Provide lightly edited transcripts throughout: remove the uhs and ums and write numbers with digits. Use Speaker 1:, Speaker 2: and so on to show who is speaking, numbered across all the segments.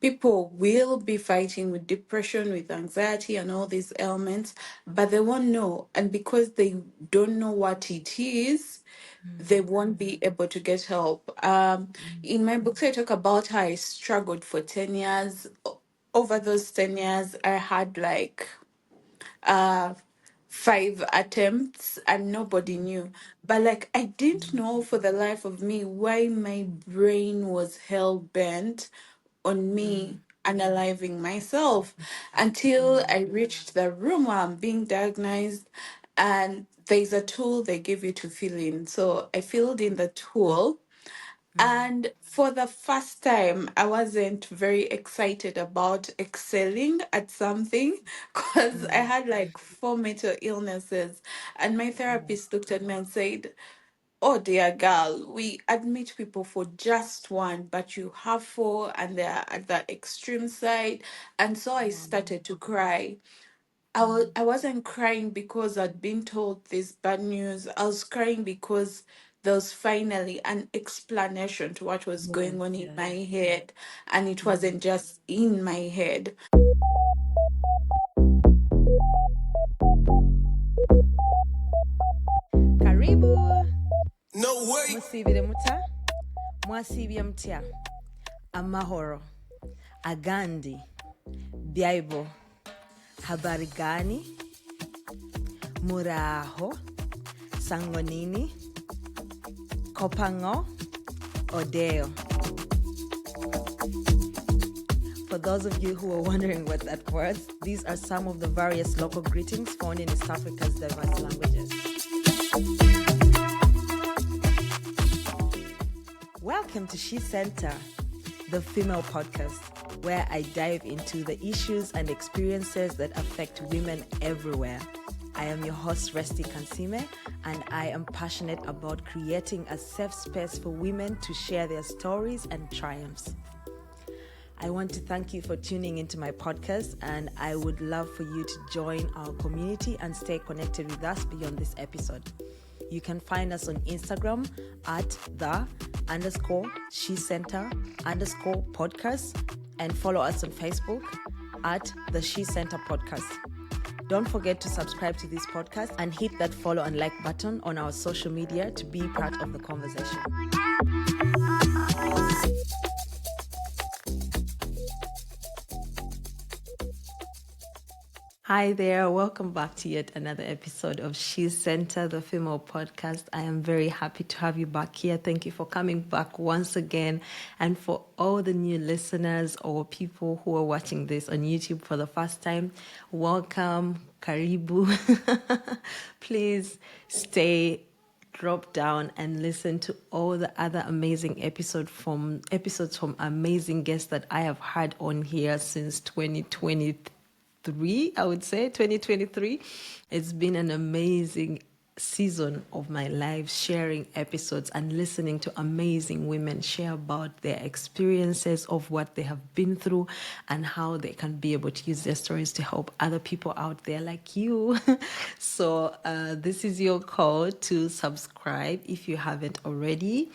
Speaker 1: People will be fighting with depression, with anxiety, and all these ailments, but they won't know. And because they don't know what it is, they won't be able to get help. In my books, I talk about how I struggled for 10 years. Over those 10 years, I had like uh, 5 attempts and nobody knew. But like, I didn't know for the life of me why my brain was hell bent on me analyzing myself until I reached the room where I'm being diagnosed, and there's a tool they give you to fill in. So I filled in the tool, and for the first time, I wasn't very excited about excelling at something because I had like four mental illnesses. And my therapist looked at me and said, "Oh, dear girl, we admit people for just one, but you have four, and they're at the extreme side." And so I started to cry. I wasn't crying because I'd been told this bad news. I was crying because there was finally an explanation to what was going on in my head, and it wasn't just in my head.
Speaker 2: Karibu. No way. Musibire muta. Mwasibye mutya. Amahoro. Agandi. Bible. Habari gani? Muraho. Sangonini. Kopango. Odeo. For those of you who are wondering what that was, these are some of the various local greetings found in East Africa's diverse languages. Welcome to She Center, the female podcast, where I dive into the issues and experiences that affect women everywhere. I am your host, Resti Kansime, and I am passionate about creating a safe space for women to share their stories and triumphs. I want to thank you for tuning into my podcast, and I would love for you to join our community and stay connected with us beyond this episode. You can find us on Instagram at _She Center _podcast, and follow us on Facebook at the She Center Podcast. Don't forget to subscribe to this podcast and hit that follow and like button on our social media to be part of the conversation. Hi there, welcome back to yet another episode of She Center, the female podcast. I am very happy to have you back here. Thank you for coming back once again. And for all the new listeners or people who are watching this on YouTube for the first time, welcome, karibu. Please stay, drop down and listen to all the other amazing episodes from amazing guests that I have had on here since 2023. I would say 2023. It's been an amazing season of my life, sharing episodes and listening to amazing women share about their experiences of what they have been through and how they can be able to use their stories to help other people out there like you. So this is your call to subscribe if you haven't already,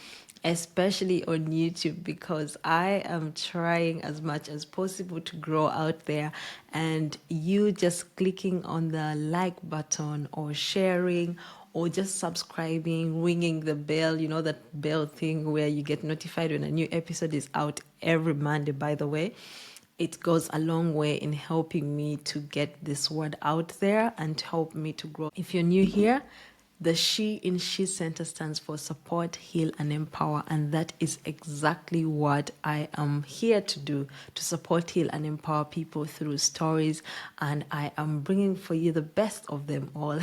Speaker 2: especially on YouTube, because I am trying as much as possible to grow out there, and you just clicking on the like button or sharing or just subscribing, ringing the bell, you know, that bell thing where you get notified when a new episode is out every Monday, by the way. It goes a long way in helping me to get this word out there and to help me to grow. If you're new here, the She in She Center stands for Support, Heal, and Empower. And that is exactly what I am here to do, to support, heal, and empower people through stories. And I am bringing for you the best of them all.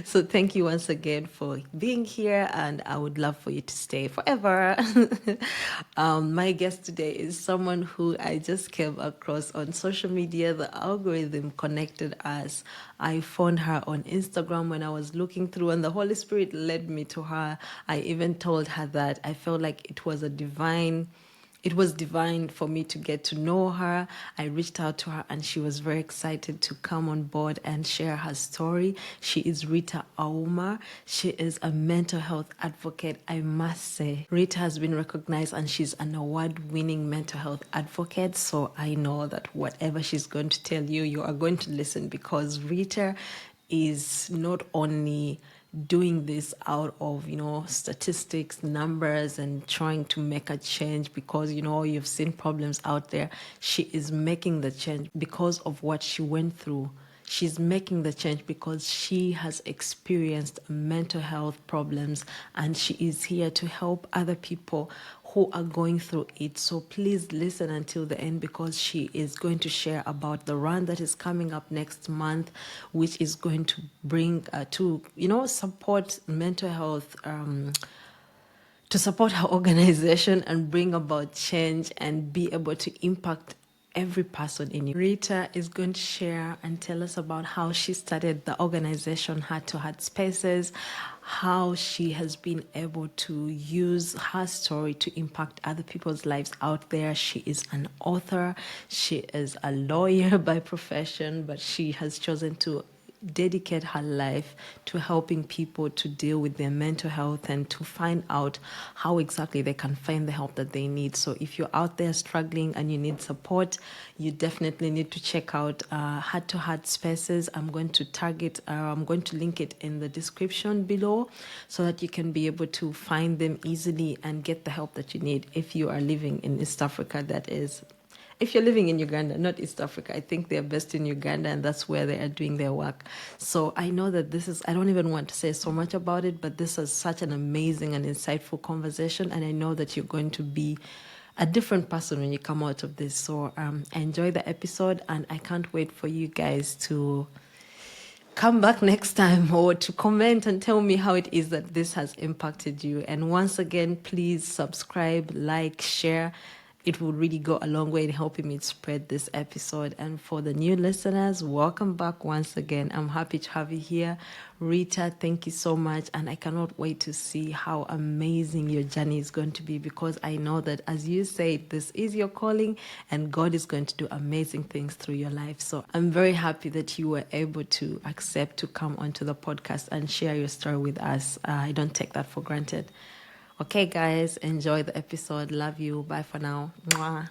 Speaker 2: So thank you once again for being here. And I would love for you to stay forever. My guest today is someone who I just came across on social media. The algorithm connected us. I found her on Instagram when I was looking through, and the Holy Spirit led me to her. I even told her that I felt like it was a divine it was divine for me to get to know her. I reached out to her and she was very excited to come on board and share her story. She is Rita Auma. She is a mental health advocate, I must say. Rita has been recognized and she's an award-winning mental health advocate. So I know that whatever she's going to tell you, you are going to listen, because Rita is not only doing this out of, statistics, numbers, and trying to make a change because, you've seen problems out there. She is making the change because of what she went through. She's making the change because she has experienced mental health problems, and she is here to help other people who are going through it. So please listen until the end, because she is going to share about the run that is coming up next month, which is going to bring support mental health, to support her organization and bring about change and be able to impact every person in you. Rita is going to share and tell us about how she started the organization Heart to Heart Spaces, how she has been able to use her story to impact other people's lives out there. She is an author, she is a lawyer by profession, but she has chosen to dedicate her life to helping people to deal with their mental health and to find out how exactly they can find the help that they need. So if you're out there struggling and you need support, you definitely need to check out Heart to Heart Spaces. I'm going to link it in the description below so that you can be able to find them easily and get the help that you need if you are living in East Africa, that is. If you're living in Uganda, not East Africa, I think they're best in Uganda, and that's where they are doing their work. So I know that I don't even want to say so much about it, but this is such an amazing and insightful conversation. And I know that you're going to be a different person when you come out of this. So enjoy the episode, and I can't wait for you guys to come back next time or to comment and tell me how it is that this has impacted you. And once again, please subscribe, like, share. It will really go a long way in helping me spread this episode. And for the new listeners, welcome back once again. I'm happy to have you here. Rita, thank you so much. And I cannot wait to see how amazing your journey is going to be, because I know that, as you say, this is your calling and God is going to do amazing things through your life. So I'm very happy that you were able to accept to come onto the podcast and share your story with us. I don't take that for granted. Okay, guys, enjoy the episode. Love you. Bye for now. Mwah.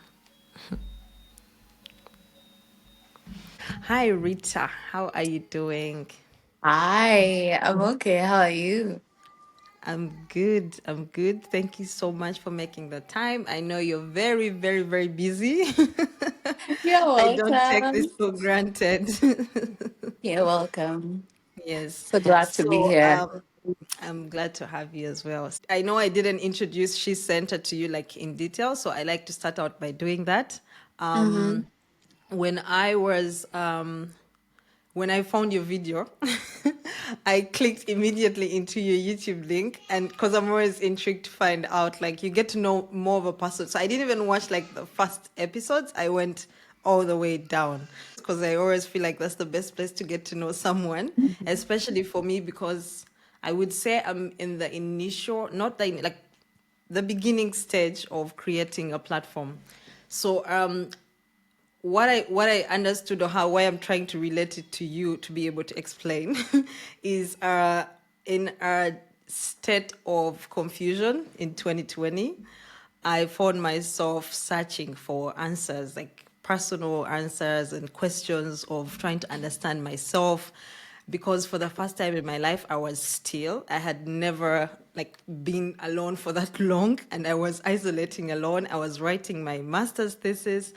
Speaker 2: Hi, Rita. How are you doing?
Speaker 1: Hi, I'm okay. How are you?
Speaker 2: I'm good. I'm good. Thank you so much for making the time. I know you're very, very, very busy.
Speaker 1: You're
Speaker 2: I don't take this
Speaker 1: welcome.
Speaker 2: for granted.
Speaker 1: You're welcome.
Speaker 2: Yes.
Speaker 1: So glad to be
Speaker 2: So
Speaker 1: here.
Speaker 2: I'm glad to have you as well. I know I didn't introduce She Center to you like in detail, so I like to start out by doing that.
Speaker 1: Mm-hmm.
Speaker 2: When I was when I found your video, I clicked immediately into your YouTube link, and because I'm always intrigued to find out, like, you get to know more of a person. So I didn't even watch like the first episodes. I went all the way down because I always feel like that's the best place to get to know someone, especially for me, because I would say I'm in the initial, not like the beginning stage of creating a platform. So what I understood, or how why I'm trying to relate it to you to be able to explain is in a state of confusion in 2020, I found myself searching for answers, like personal answers and questions of trying to understand myself, because for the first time in my life I was still. I had never like been alone for that long, and I was isolating alone. I was writing my master's thesis,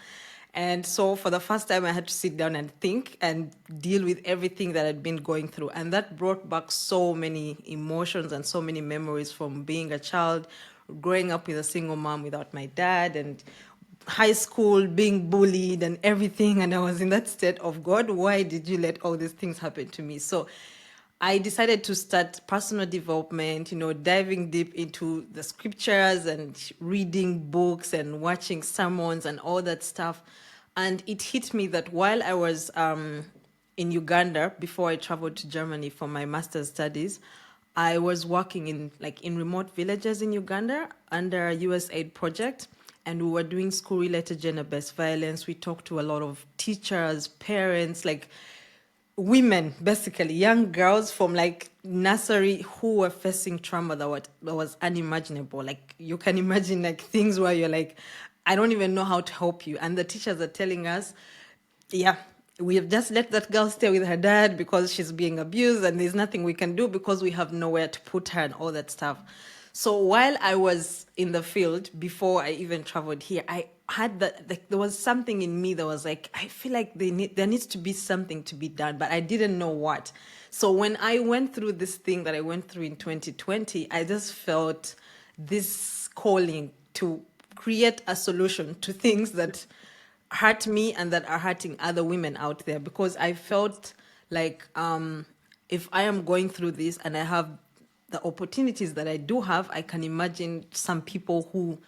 Speaker 2: and so for the first time I had to sit down and think and deal with everything that I'd been going through, and that brought back so many emotions and so many memories from being a child, growing up with a single mom without my dad, and high school, being bullied and everything. And I was in that state of, God, why did you let all these things happen to me? So I decided to start personal development, diving deep into the scriptures and reading books and watching sermons and all that stuff. And it hit me that while I was in Uganda, before I traveled to Germany for my master's studies, I was working in remote villages in Uganda under a USAID project. and we were doing school-related gender-based violence. We talked to a lot of teachers, parents, like women, basically young girls from like nursery who were facing trauma that was unimaginable. Like you can imagine like things where you're like, I don't even know how to help you. And the teachers are telling us, yeah, we have just let that girl stay with her dad because she's being abused and there's nothing we can do because we have nowhere to put her and all that stuff. So while I was in the field, before I even traveled here, I had that, like, there was something in me that was like, I feel like there needs to be something to be done, but I didn't know what. So when I went through this thing that I went through in 2020, I just felt this calling to create a solution to things that hurt me and that are hurting other women out there, because I felt like if I am going through this and I have the opportunities that I do have, I can imagine some people who,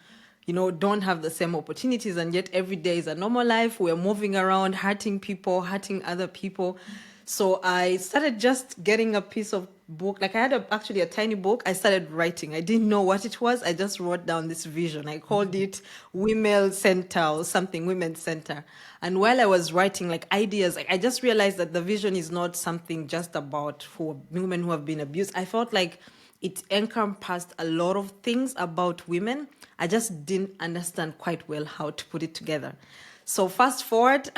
Speaker 2: don't have the same opportunities, and yet every day is a normal life. We're moving around, hurting people, hurting other people. So I started just getting a piece of book. Like I had actually a tiny book. I started writing. I didn't know what it was. I just wrote down this vision. I called it Women Center or something, Women Center. And while I was writing like ideas, like I just realized that the vision is not something just about for women who have been abused. I felt like it encompassed a lot of things about women. I just didn't understand quite well how to put it together. So fast forward,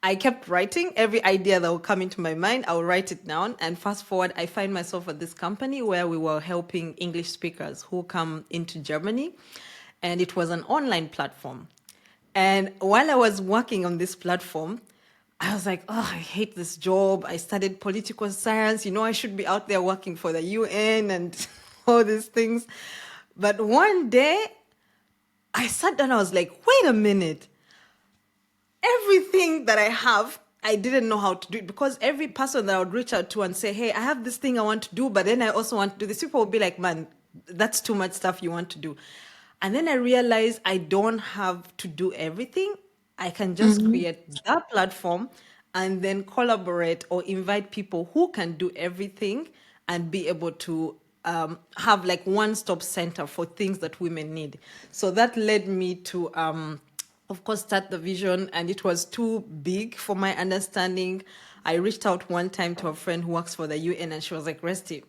Speaker 2: I kept writing every idea that would come into my mind. I would write it down, and fast forward, I find myself at this company where we were helping English speakers who come into Germany, and it was an online platform. And while I was working on this platform, I was like, oh, I hate this job. I studied political science. I should be out there working for the UN and all these things. But one day, I sat down, I was like, wait a minute. Everything that I have, I didn't know how to do it, because every person that I would reach out to and say, hey, I have this thing I want to do, but then I also want to do this, people would be like, man, that's too much stuff you want to do. And then I realized I don't have to do everything. I can just
Speaker 1: Mm-hmm.
Speaker 2: create that platform and then collaborate or invite people who can do everything and be able to have like one-stop center for things that women need. So that led me to of course, start the vision, and it was too big for my understanding. I reached out one time to a friend who works for the UN, and she was like, Resty,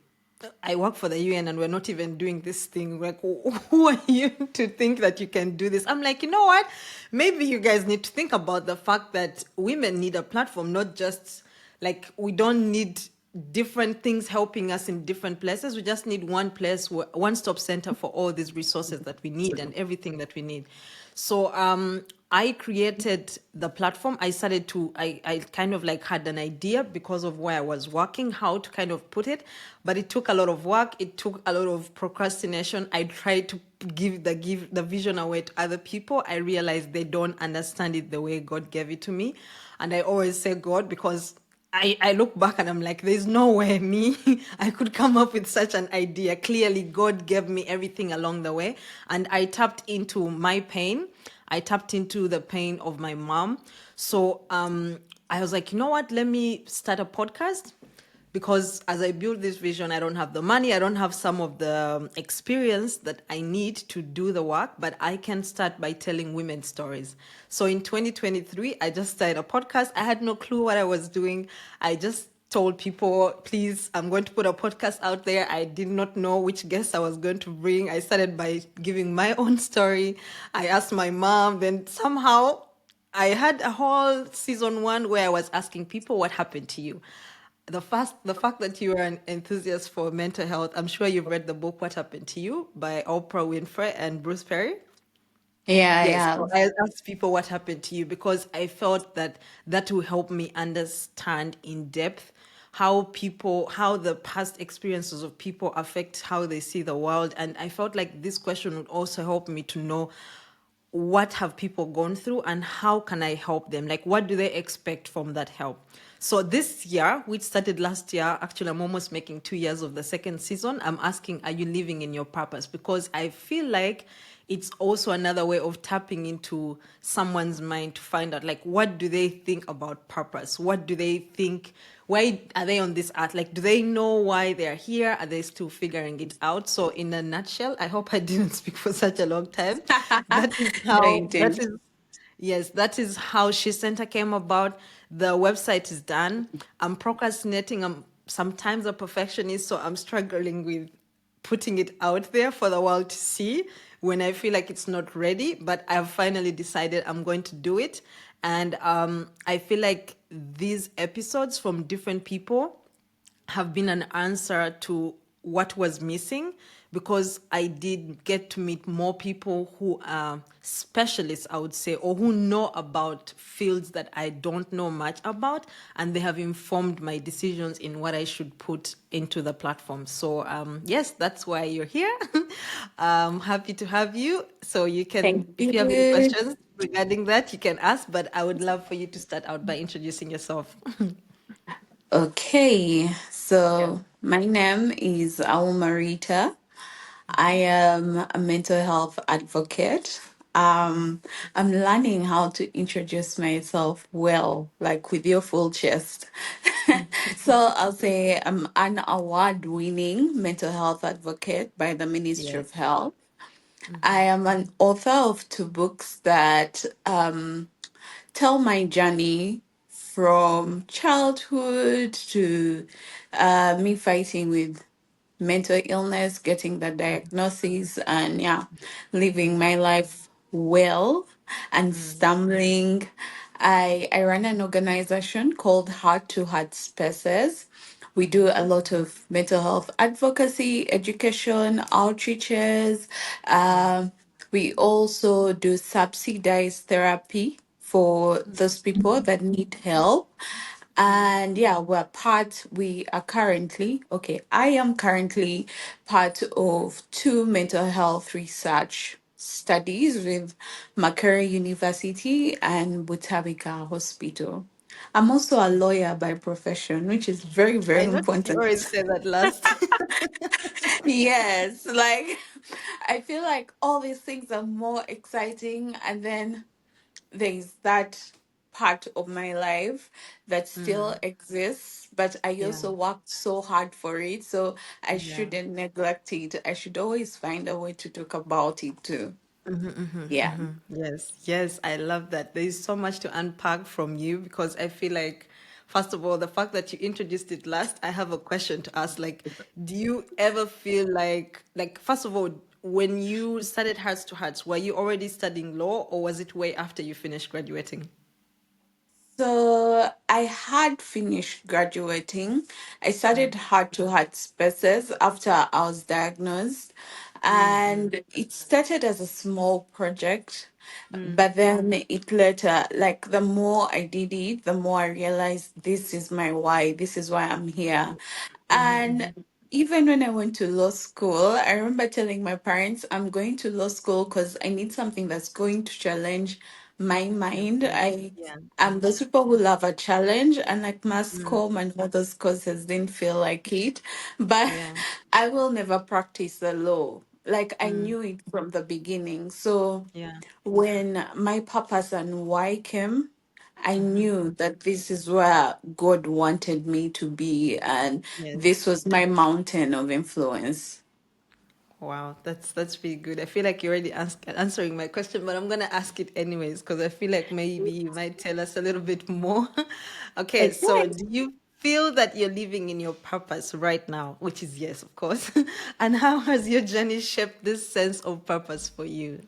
Speaker 2: I work for the UN and we're not even doing this thing. Like, who are you to think that you can do this? I'm like, you know what? Maybe you guys need to think about the fact that women need a platform, not just like we don't need different things helping us in different places. We just need one place, one stop center for all these resources that we need and everything that we need. So I created the platform. I kind of like had an idea because of where I was working, how to kind of put it, but it took a lot of work. It took a lot of procrastination. I tried to give the vision away to other people. I realized they don't understand it the way God gave it to me. And I always say God, because I look back and I'm like, there's no way me, I could come up with such an idea. Clearly, God gave me everything along the way. And I tapped into my pain. I tapped into the pain of my mom. So I was like, you know what? Let me start a podcast, because as I build this vision, I don't have the money, I don't have some of the experience that I need to do the work, but I can start by telling women stories. So in 2023, I just started a podcast. I had no clue what I was doing. I just told people, please, I'm going to put a podcast out there. I did not know which guests I was going to bring. I started by giving my own story. I asked my mom, then somehow I had a whole season one where I was asking people, what happened to you? The fact that you are an enthusiast for mental health, I'm sure you've read the book What Happened to You by Oprah Winfrey and Bruce Perry.
Speaker 1: Yeah, I
Speaker 2: Yes, so
Speaker 1: have.
Speaker 2: I asked people what happened to you, because I felt that that will help me understand in depth how the past experiences of people affect how they see the world. And I felt like this question would also help me to know what have people gone through and how can I help them? Like, what do they expect from that help? So this year, which started last year, actually, I'm almost making 2 years of the second season. I'm asking, are you living in your purpose? Because I feel like it's also another way of tapping into someone's mind to find out, like, what do they think about purpose? What do they think? Why are they on this earth? Like, do they know why they're here? Are they still figuring it out? So in a nutshell, I hope I didn't speak for such a long time. That is
Speaker 1: No, you
Speaker 2: how that
Speaker 1: didn't.
Speaker 2: is Yes, that is how She Center came about. The website is done. I'm procrastinating. I'm sometimes a perfectionist, so I'm struggling with putting it out there for the world to see when I feel like it's not ready. But I've finally decided I'm going to do it. And I feel like these episodes from different people have been an answer to what was missing, because I did get to meet more people who are specialists, I would say, or who know about fields that I don't know much about, and they have informed my decisions in what I should put into the platform. So, yes, that's why you're here. Happy to have you. So, you can,
Speaker 1: Thank
Speaker 2: if you have any
Speaker 1: you.
Speaker 2: questions regarding that, you can ask, but I would love for you to start out by introducing yourself.
Speaker 1: Okay,
Speaker 2: Yeah.
Speaker 1: so my name is Auma Rita. I am a mental health advocate. I'm learning how to introduce myself well, like with your full chest. So I'll say I'm an award-winning mental health advocate by the Ministry
Speaker 2: Yes.
Speaker 1: of Health. I am an author of two books that tell my journey from childhood to me fighting with mental illness, getting the diagnosis, and yeah, living my life well and stumbling. I run an organization called Heart to Heart Spaces. We do a lot of mental health advocacy, education, outreaches. We also do subsidized therapy for those people that need help. And yeah, I am currently part of two mental health research studies with Makerere University and Butabika Hospital. I'm also a lawyer by profession, which is very, very
Speaker 2: I noticed you
Speaker 1: important.
Speaker 2: always say that last.
Speaker 1: Yes, like I feel like all these things are more exciting, and then there's that part of my life that still exists, but I
Speaker 2: Yeah,
Speaker 1: also worked so hard for it, so I
Speaker 2: yeah.
Speaker 1: shouldn't neglect it. I should always find a way to talk about it too. Yeah.
Speaker 2: Yes, yes, I love that. There's so much to unpack from you, because I feel like, first of all, the fact that you introduced it last, I have a question to ask. Like, do you ever feel like, first of all, when you started Hearts to Hearts, were you already studying law, or was it way after you finished graduating?
Speaker 1: So I had finished graduating. I started heart to heart spaces after I was diagnosed. And it started as a small project, but then it later, like the more I did it, the more I realized this is my why, this is why I'm here. And even when I went to law school, I remember telling my parents, I'm going to law school because I need something that's going to challenge my
Speaker 2: Your
Speaker 1: mind.
Speaker 2: brain. Yeah.
Speaker 1: I'm those people who love a challenge, and like mass comm and all those courses didn't feel like it. But
Speaker 2: Yeah.
Speaker 1: I will never practice the law. Like I knew it from the beginning. So
Speaker 2: Yeah.
Speaker 1: when my purpose and why came, I knew that this is where God wanted me to be, and
Speaker 2: Yes.
Speaker 1: this was my mountain of influence.
Speaker 2: Wow, that's really good. I feel like you're already answering my question, but I'm gonna ask it anyways, because I feel like maybe you might tell us a little bit more. Okay, so
Speaker 1: Okay.
Speaker 2: do you feel that you're living in your purpose right now? Which is yes, of course. And how has your journey shaped this sense of purpose for you?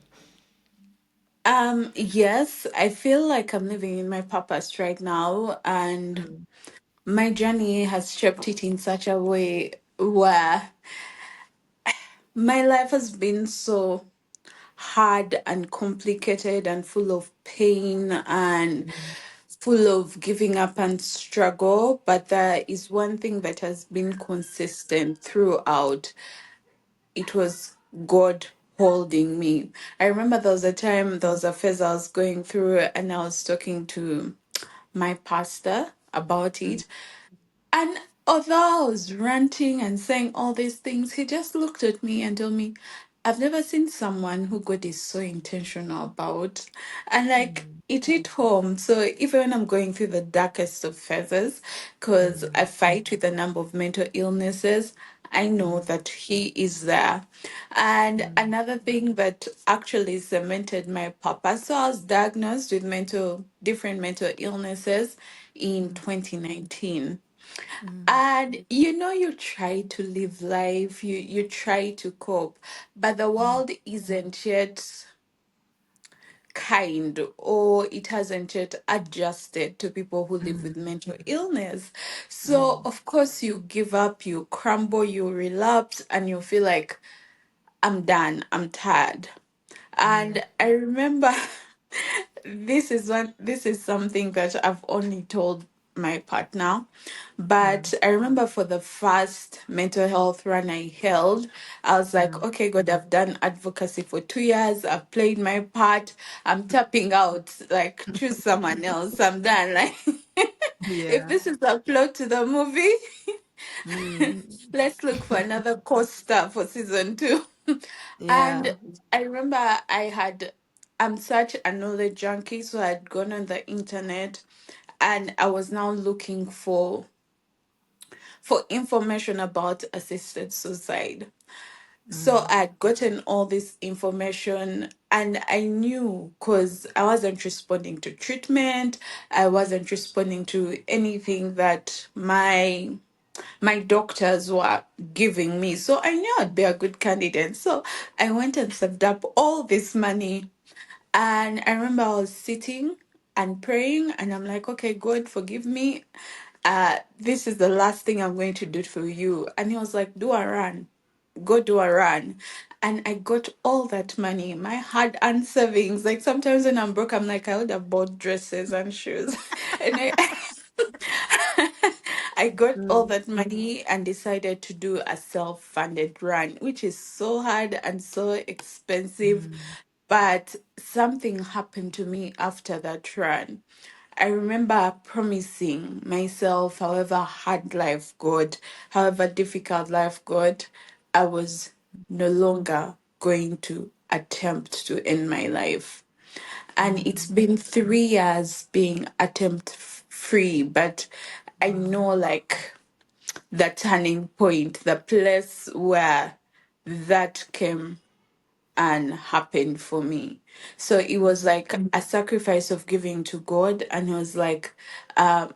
Speaker 1: Yes, I feel like I'm living in my purpose right now, and my journey has shaped it in such a way where my life has been so hard and complicated and full of pain and full of giving up and struggle. But there is one thing that has been consistent throughout. It was God holding me. I remember there was a phase I was going through, and I was talking to my pastor about it. And although I was ranting and saying all these things, he just looked at me and told me, I've never seen someone who God is so intentional about. And like it hit home. So even when I'm going through the darkest of phases, because I fight with a number of mental illnesses, I know that He is there. And another thing that actually cemented my purpose. So I was diagnosed with different mental illnesses in 2019. And you try to live life, you try to cope, but the world isn't yet kind, or it hasn't yet adjusted to people who live with mental illness. So of course you give up, you crumble, you relapse, and you feel like I'm done, I'm tired. And I remember this is something that I've only told my partner. But I remember for the first mental health run I held, I was like, okay, God, I've done advocacy for 2 years. I've played my part. I'm tapping out. Like, choose someone else. I'm done. Like, if
Speaker 2: Yeah.
Speaker 1: this is the plot to the movie, let's look for another co-star for season 2.
Speaker 2: Yeah.
Speaker 1: And I remember I'm such a knowledge junkie, so I'd gone on the internet and I was now looking for information about assisted suicide. So I'd gotten all this information and I knew because I wasn't responding to treatment, I wasn't responding to anything that my doctors were giving me. So I knew I'd be a good candidate. So I went and saved up all this money. And I remember I was sitting and praying, and I'm like, okay, God, forgive me. This is the last thing I'm going to do for you. And he was like, do a run. Go do a run. And I got all that money, my hard earned savings. Like sometimes when I'm broke, I'm like, I would have bought dresses and shoes. And I got all that money and decided to do a self-funded run, which is so hard and so expensive. But something happened to me after that run. I remember promising myself, however hard life got, however difficult life got, I was no longer going to attempt to end my life. And it's been 3 years being attempt free, but I know like the turning point, the place where that came and happened for me. So it was like a sacrifice of giving to God. And it was like,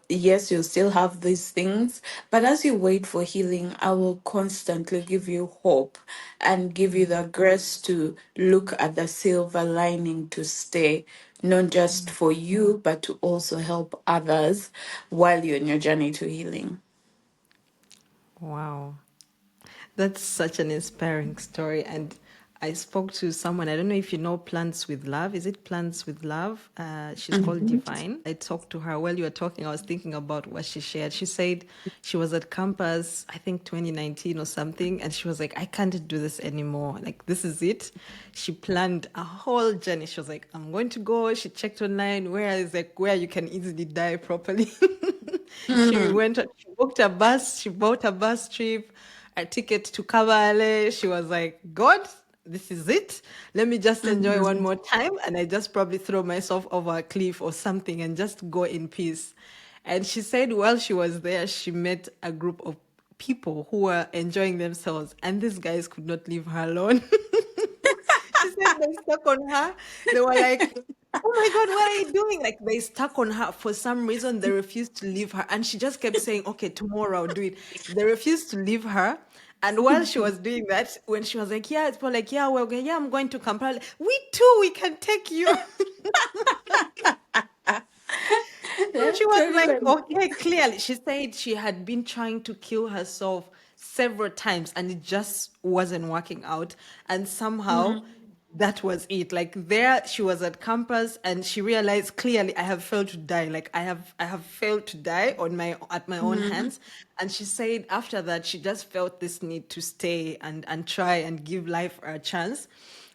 Speaker 1: yes, you'll still have these things, but as you wait for healing, I will constantly give you hope and give you the grace to look at the silver lining to stay, not just for you, but to also help others while you're in your journey to healing.
Speaker 2: Wow. That's such an inspiring story. And I spoke to someone, I don't know if you know Plants with Love. Is it Plants with Love? She's called
Speaker 1: Mhm.
Speaker 2: Divine. I talked to her while you were talking. I was thinking about what she shared. She said she was at campus, I think 2019 or something. And she was like, I can't do this anymore. Like, this is it. She planned a whole journey. She was like, I'm going to go. She checked online where you can easily die properly. She booked a bus, she bought a bus trip, a ticket to Kabale. She was like, God, this is it. Let me just enjoy one
Speaker 1: Mhm.
Speaker 2: more time. And I just probably throw myself over a cliff or something and just go in peace. And she said while she was there, she met a group of people who were enjoying themselves, and these guys could not leave her alone. She said they stuck on her. They were like, oh my God, what are you doing? Like they stuck on her for some reason. They refused to leave her. And she just kept saying, okay, tomorrow I'll do it. They refused to leave her. And while she was doing that, when she was like, yeah, it's more like, yeah, well, okay, yeah, I'm going to Kampala. We too, we can take you.
Speaker 1: Let
Speaker 2: She
Speaker 1: me
Speaker 2: was
Speaker 1: tell you,
Speaker 2: like,
Speaker 1: like,
Speaker 2: okay, clearly. She said she had been trying to kill herself several times and it just wasn't working out. And somehow that was it. Like there she was at campus and she realized clearly I have failed to die. Like I have failed to die on my at my own
Speaker 1: Mhm.
Speaker 2: hands. And she said after that she just felt this need to stay and try and give life a chance.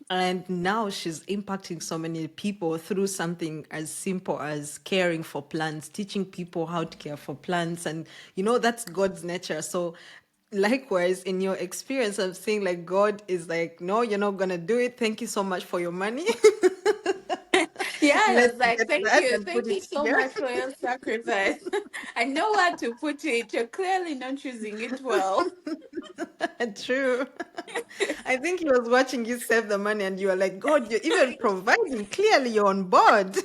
Speaker 2: And now she's impacting so many people through something as simple as caring for plants, teaching people how to care for plants. And, that's God's nature. So likewise, in your experience, I'm saying like God is like, no, you're not gonna do it. Thank you so much for your money.
Speaker 1: Yeah, I
Speaker 2: Let's
Speaker 1: was like,
Speaker 2: get that and put
Speaker 1: thank you
Speaker 2: it
Speaker 1: so
Speaker 2: here.
Speaker 1: much for your sacrifice. I know where to put it. You're clearly not choosing it well.
Speaker 2: True. I think he was watching you save the money and you were like, God, you're even providing. Clearly, you're on board.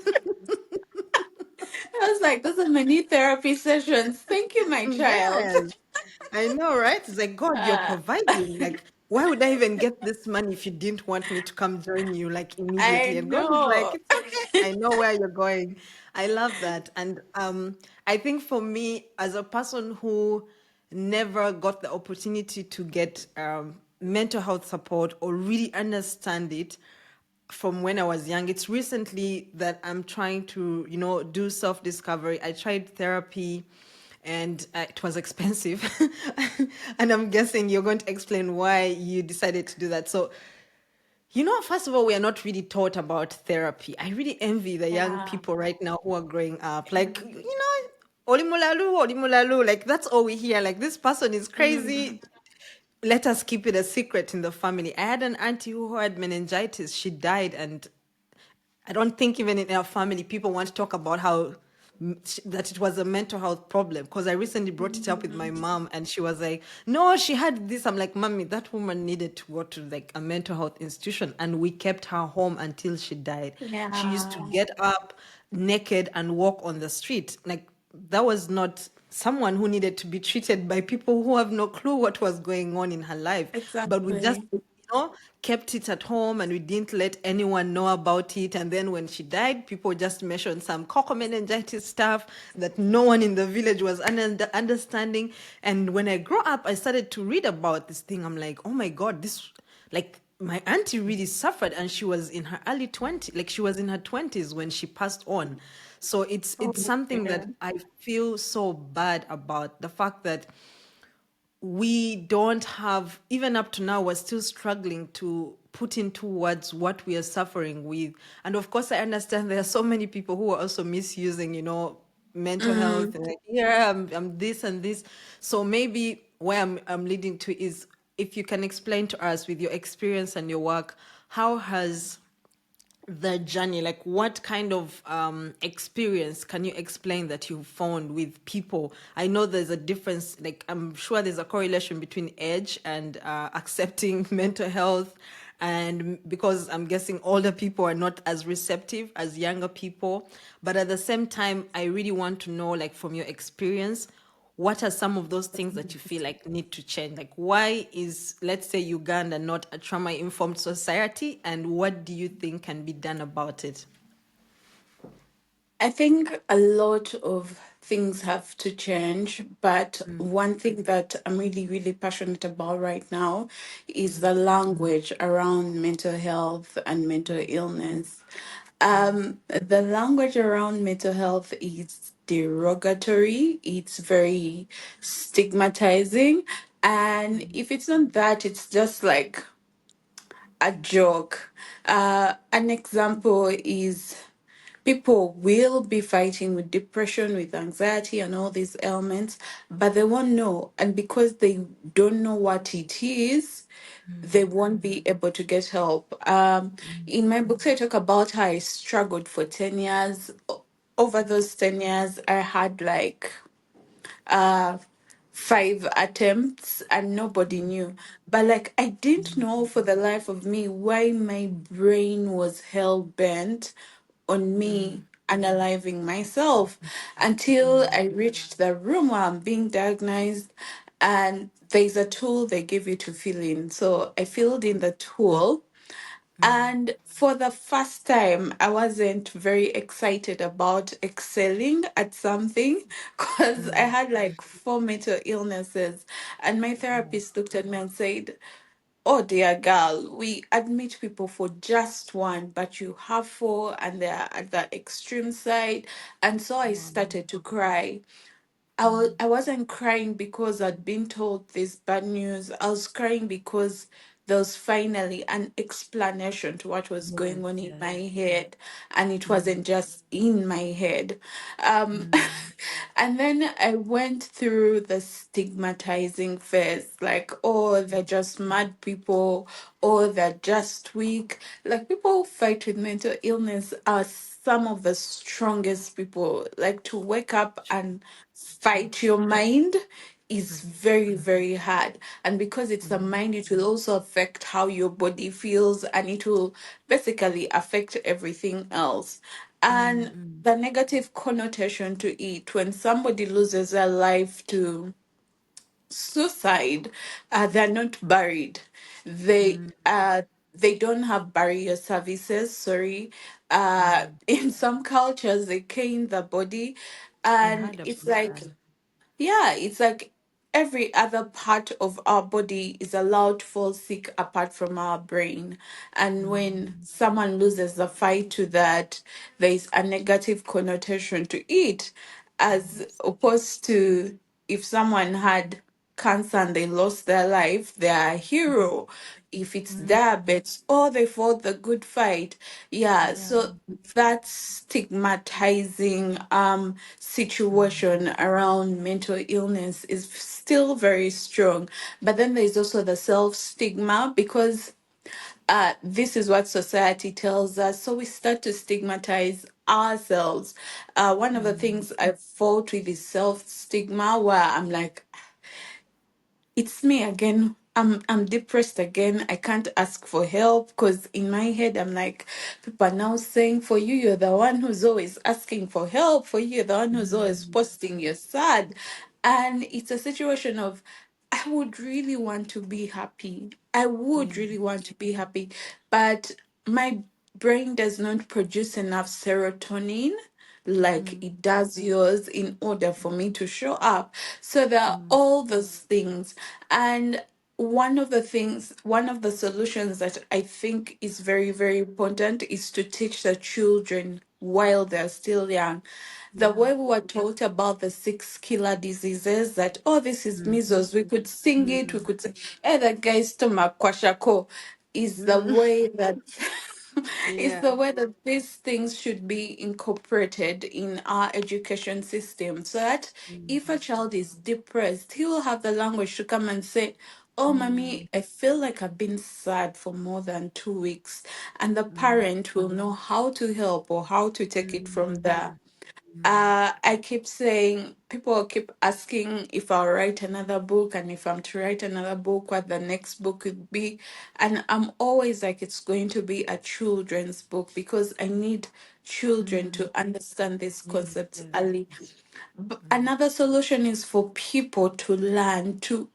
Speaker 1: I was like, those are my new therapy sessions. Thank you, my child.
Speaker 2: Yes. I know, right? It's like, God, you're
Speaker 1: Uh,
Speaker 2: providing. Like, why would I even get this money if you didn't want me to come join you like
Speaker 1: I
Speaker 2: immediately? And God is like,
Speaker 1: know.
Speaker 2: it's okay. I know where you're going. I love that. And I think for me, as a person who never got the opportunity to get mental health support or really understand it, from when I was young. It's recently that I'm trying to, do self discovery. I tried therapy and it was expensive. And I'm guessing you're going to explain why you decided to do that. So, first of all, we are not really taught about therapy. I really envy the young
Speaker 1: Yeah.
Speaker 2: people right now who are growing up. Like, Olimulalu, Olimulalu, like that's all we hear. Like, this person is
Speaker 1: Mm.
Speaker 2: crazy, let us keep it a secret in the family. I had an auntie who had meningitis. She died, and I don't think even in our family people want to talk about how that it was a mental health problem. Because I recently brought it up with my
Speaker 1: Mm.
Speaker 2: mom, and she was like, "No, she had this." I'm like, "Mommy, that woman needed to go to like a mental health institution, and we kept her home until she died. She used to
Speaker 1: Yeah.
Speaker 2: get up naked and walk on the street. Like that was not someone who needed to be treated by people who have no clue what was going on in her life. But we just,
Speaker 1: Exactly.
Speaker 2: kept it at home and we didn't let anyone know about it. And then when she died, people just mentioned some coco meningitis stuff that no one in the village was understanding. And when I grew up, I started to read about this thing. I'm like, oh my God, this, like, my auntie really suffered and she was in her early 20s, like she was in her 20s when she passed on. So
Speaker 1: Oh,
Speaker 2: it's something
Speaker 1: yeah.
Speaker 2: that I feel so bad about, the fact that we don't have, even up to now we're still struggling to put into words what we are suffering with. And of course I understand there are so many people who are also misusing, mental health
Speaker 1: Mm.
Speaker 2: and like, yeah, I'm this and this. So maybe where I'm leading to is, if you can explain to us with your experience and your work, how has the journey, like what kind of experience can you explain that you found with people? I know there's a difference, like I'm sure there's a correlation between age and accepting mental health, and because I'm guessing older people are not as receptive as younger people. But at the same time, I really want to know, like from your experience, what are some of those things that you feel like need to change? Like, why is, let's say, Uganda not a trauma informed society? And what do you think can be done about it?
Speaker 1: I think a lot of things have to change, but one thing that I'm really, really passionate about right now is the language around mental health and mental illness. The language around mental health is derogatory, it's very stigmatizing. And if it's not that, it's just like a joke. An example is people will be fighting with depression, with anxiety, and all these ailments, but they won't know. And because they don't know what it is, they won't be able to get help. In my books, I talk about how I struggled for 10 years. Over those 10 years, I had like uh 5 attempts and nobody knew. But like I didn't know for the life of me why my brain was hell bent on me analyzing myself until I reached the room where I'm being diagnosed, and there's a tool they give you to fill in. So I filled in the tool, and for the first time, I wasn't very excited about excelling at something because I had like 4 mental illnesses. And my therapist looked at me and said, "Oh, dear girl, we admit people for just one, but you have four and they're at the extreme side." And so I started to cry. I wasn't crying because I'd been told this bad news. I was crying because there was finally an explanation to what was going
Speaker 2: Yes,
Speaker 1: on in my
Speaker 2: yes.
Speaker 1: head, and it
Speaker 2: Mm,
Speaker 1: wasn't just in my head. Um,
Speaker 2: mm,
Speaker 1: and then I went through the stigmatizing phase, like, oh, they're just mad people, or they're just weak. Like, people who fight with mental illness are some of the strongest people. Like, to wake up and
Speaker 2: true.
Speaker 1: fight your mind is
Speaker 2: Mm,
Speaker 1: very, very hard. And because it's the
Speaker 2: mm,
Speaker 1: mind, it will also affect how your body feels, and it will basically affect everything else.
Speaker 2: mm,
Speaker 1: And
Speaker 2: mm,
Speaker 1: the negative connotation to it, when somebody loses their life to suicide, they're not buried. They
Speaker 2: mm,
Speaker 1: they don't have burial services. Sorry,
Speaker 2: mm.
Speaker 1: in some cultures they cane the body,
Speaker 2: I
Speaker 1: and
Speaker 2: heard about
Speaker 1: it's like,
Speaker 2: that.
Speaker 1: yeah, it's like every other part of our body is allowed to fall sick apart from our brain. And when
Speaker 2: Mm,
Speaker 1: someone loses the fight to that, there is a negative connotation to it, as
Speaker 2: yes.
Speaker 1: opposed to if someone had cancer and they lost their life, they are a
Speaker 2: Mm,
Speaker 1: hero. If it's
Speaker 2: mm,
Speaker 1: diabetes, or they fought the good fight. Yeah,
Speaker 2: yeah.
Speaker 1: so that stigmatizing
Speaker 2: Mm,
Speaker 1: situation around mental illness is still very strong. But then there's also the self stigma, because this is what society tells us. So we start to stigmatize ourselves. One of the
Speaker 2: mm,
Speaker 1: things I fought with is self stigma, where I'm like, it's me again. I'm depressed again. I can't ask for help, because in my head I'm like, people are now saying, for you, you're the one who's always asking for help. For you, you're the one who's always
Speaker 2: mm,
Speaker 1: posting you're sad. And it's a situation of, I would really want to be happy. I would
Speaker 2: yeah.
Speaker 1: really want to be happy, but my brain does not produce enough serotonin like
Speaker 2: Mm,
Speaker 1: it does yours in order for me to show up. So there are
Speaker 2: mm,
Speaker 1: all those things. And one of the solutions that I think is very, very important is to teach the children while they're still young. The
Speaker 2: yeah.
Speaker 1: way we were taught about the six killer diseases, that, oh, this is
Speaker 2: Mm,
Speaker 1: measles, we could sing it, we
Speaker 2: mm,
Speaker 1: could say, hey, that guy's stomach, kwashako, is the
Speaker 2: mm.
Speaker 1: way that is
Speaker 2: Yeah.
Speaker 1: the way that these things should be incorporated in our education system, so that if
Speaker 2: Mm,
Speaker 1: a child is depressed, he will have the language to come and say, oh,
Speaker 2: mm,
Speaker 1: mommy, I feel like I've been sad for more than 2 weeks. And the
Speaker 2: mm,
Speaker 1: parent will know how to help or how to take it from there.
Speaker 2: mm, mm,
Speaker 1: I keep saying, people keep asking if I'll write another book, and if I'm to write another book, what the next book could be. And I'm always like, it's going to be a children's book, because I need children
Speaker 2: mm.
Speaker 1: to understand these
Speaker 2: Yes,
Speaker 1: concepts
Speaker 2: yes.
Speaker 1: early.
Speaker 2: Mm,
Speaker 1: Another solution is for people to learn, to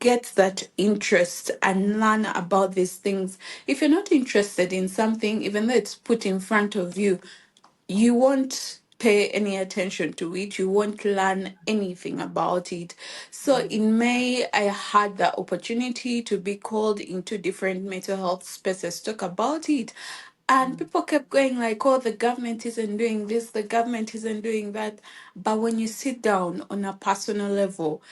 Speaker 1: get that interest and learn about these things. If you're not interested in something, even though it's put in front of you, you won't pay any attention to it. You won't learn anything about it. So
Speaker 2: mm,
Speaker 1: in May, I had the opportunity to be called into different mental health spaces to talk about it. And
Speaker 2: mm,
Speaker 1: people kept going like, oh, the government isn't doing this, the government isn't doing that. But when you sit down on a personal level,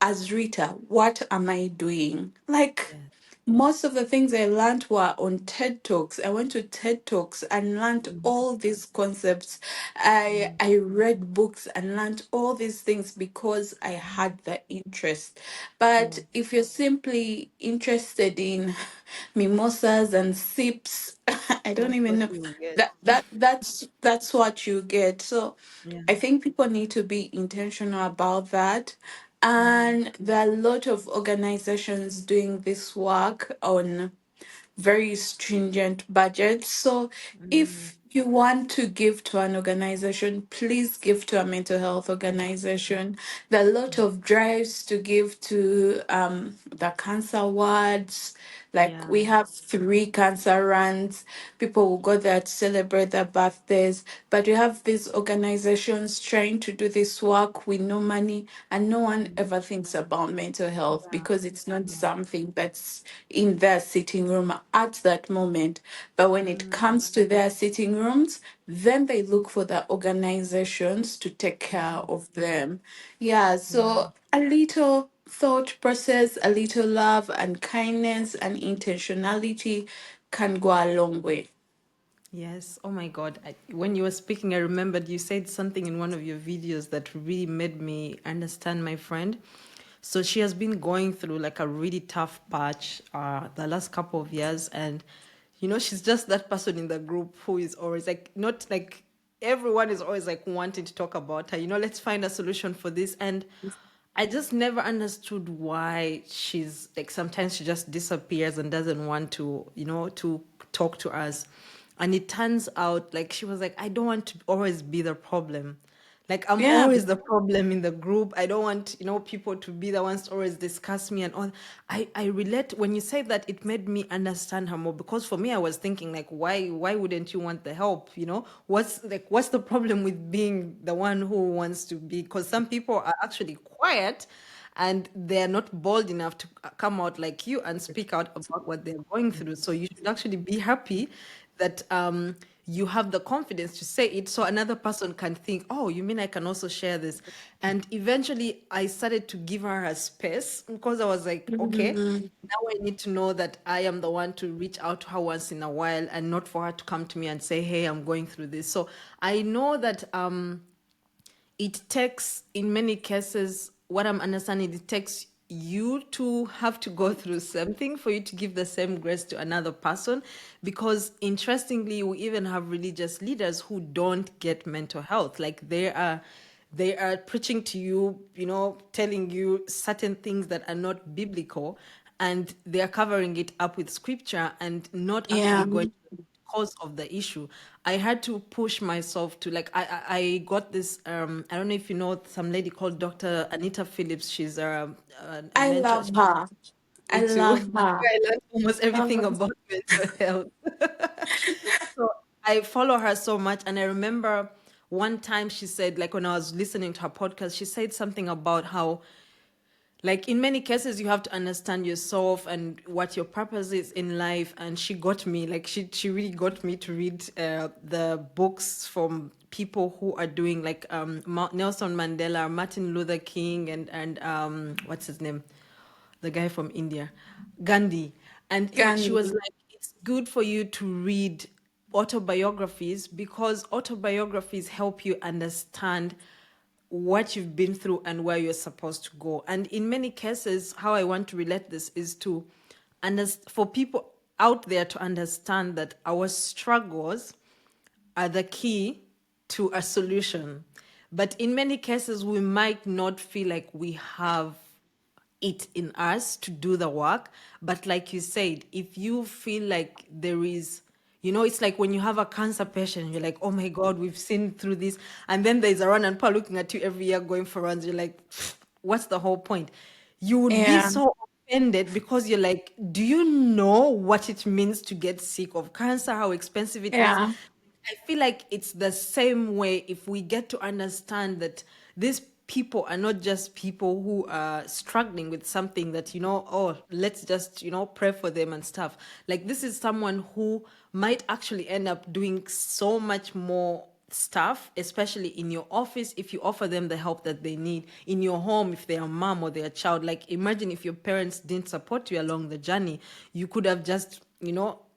Speaker 1: as Rita, what am I doing? Like,
Speaker 2: yes.
Speaker 1: most of the things I learned were on TED Talks. I went to TED Talks and learned
Speaker 2: Mm,
Speaker 1: all these concepts. I
Speaker 2: mm,
Speaker 1: I read books and learned all these things because I had the interest. But
Speaker 2: yes.
Speaker 1: if you're simply interested in mimosas and sips, I don't
Speaker 2: That's
Speaker 1: even
Speaker 2: what
Speaker 1: know,
Speaker 2: you get.
Speaker 1: that's what you get. So
Speaker 2: Yeah.
Speaker 1: I think people need to be intentional about that.
Speaker 2: Mm,
Speaker 1: And there are a lot of organizations doing this work on very stringent budgets. So
Speaker 2: mm,
Speaker 1: if you want to give to an organization, please give to a mental health organization. There are a lot of drives to give to the cancer wards. Like,
Speaker 2: yeah.
Speaker 1: we have 3 cancer runs. People will go there to celebrate their birthdays. But you have these organizations trying to do this work with no money, and no one
Speaker 2: Mm,
Speaker 1: ever thinks about mental health,
Speaker 2: yeah.
Speaker 1: because it's not
Speaker 2: Mm,
Speaker 1: something that's in their sitting room at that moment. But when it
Speaker 2: mm,
Speaker 1: comes to their sitting rooms, then they look for the organizations to take care
Speaker 2: mm,
Speaker 1: of them. Yeah,
Speaker 2: yeah.
Speaker 1: so a little. thought process, a little love and kindness and intentionality can go a long way.
Speaker 2: Yes. Oh my God. When you were speaking, I remembered you said something in one of your videos that really made me understand my friend. So she has been going through like a really tough patch the last couple of years. And, she's just that person in the group who is always like, not like everyone is always like wanting to talk about her, let's find a solution for this. And I just never understood why she's like sometimes she just disappears and doesn't want to, to talk to us. And it turns out like she was like, I don't want to always be the problem. Like I'm
Speaker 1: Yeah,
Speaker 2: always the problem in the group. I don't want, people to be the ones to always discuss me and all. I relate when you say that it made me understand her more because for me I was thinking like why wouldn't you want the help? What's the problem with being the one who wants to be? Because some people are actually quiet and they're not bold enough to come out like you and speak out about what they're going through. So you should actually be happy that you have the confidence to say it so another person can think, oh, you mean I can also share this? And eventually I started to give her a space because I was like, okay,
Speaker 1: mm,
Speaker 2: now I need to know that I am the one to reach out to her once in a while and not for her to come to me and say, hey, I'm going through this. So I know that it takes in many cases what I'm understanding, it takes you to have to go through something for you to give the same grace to another person, because interestingly we even have religious leaders who don't get mental health, like they are preaching to you, telling you certain things that are not biblical, and they are covering it up with scripture and not actually
Speaker 1: yeah,
Speaker 2: going cause of the issue. I had to push myself to like I got this I don't know if you know some lady called Dr. Anita Phillips. She's a
Speaker 1: I
Speaker 2: mentor.
Speaker 1: love her.
Speaker 2: Me
Speaker 1: I
Speaker 2: too.
Speaker 1: love her.
Speaker 2: I learned almost
Speaker 1: Love
Speaker 2: everything
Speaker 1: her.
Speaker 2: about mental health. So I follow her so much, and I remember one time she said, like when I was listening to her podcast, she said something about how like in many cases you have to understand yourself and what your purpose is in life. And she got me, like she really got me to read the books from people who are doing like Nelson Mandela, Martin Luther King, and what's his name, the guy from India, Gandhi. And she was
Speaker 1: Gandhi.
Speaker 2: like, it's good for you to read autobiographies because autobiographies help you understand what you've been through and where you're supposed to go. And in many cases, how I want to relate this is to for people out there to understand that our struggles are the key to a solution. But in many cases, we might not feel like we have it in us to do the work. But like you said, if you feel like there is, it's like when you have a cancer patient, you're like, oh my God, we've seen through this. And then there's a run and pa looking at you every year going for runs. You're like, what's the whole point? You would be
Speaker 1: Yeah,
Speaker 2: so offended because you're like, do you know what it means to get sick of cancer, how expensive it is?
Speaker 1: yeah,
Speaker 2: I feel like it's the same way if we get to understand that these people are not just people who are struggling with something that, oh, let's just, pray for them and stuff. Like this is someone who might actually end up doing so much more stuff, especially in your office, if you offer them the help that they need, in your home, if they're a mom or they're a child. Like imagine if your parents didn't support you along the journey, you could have just,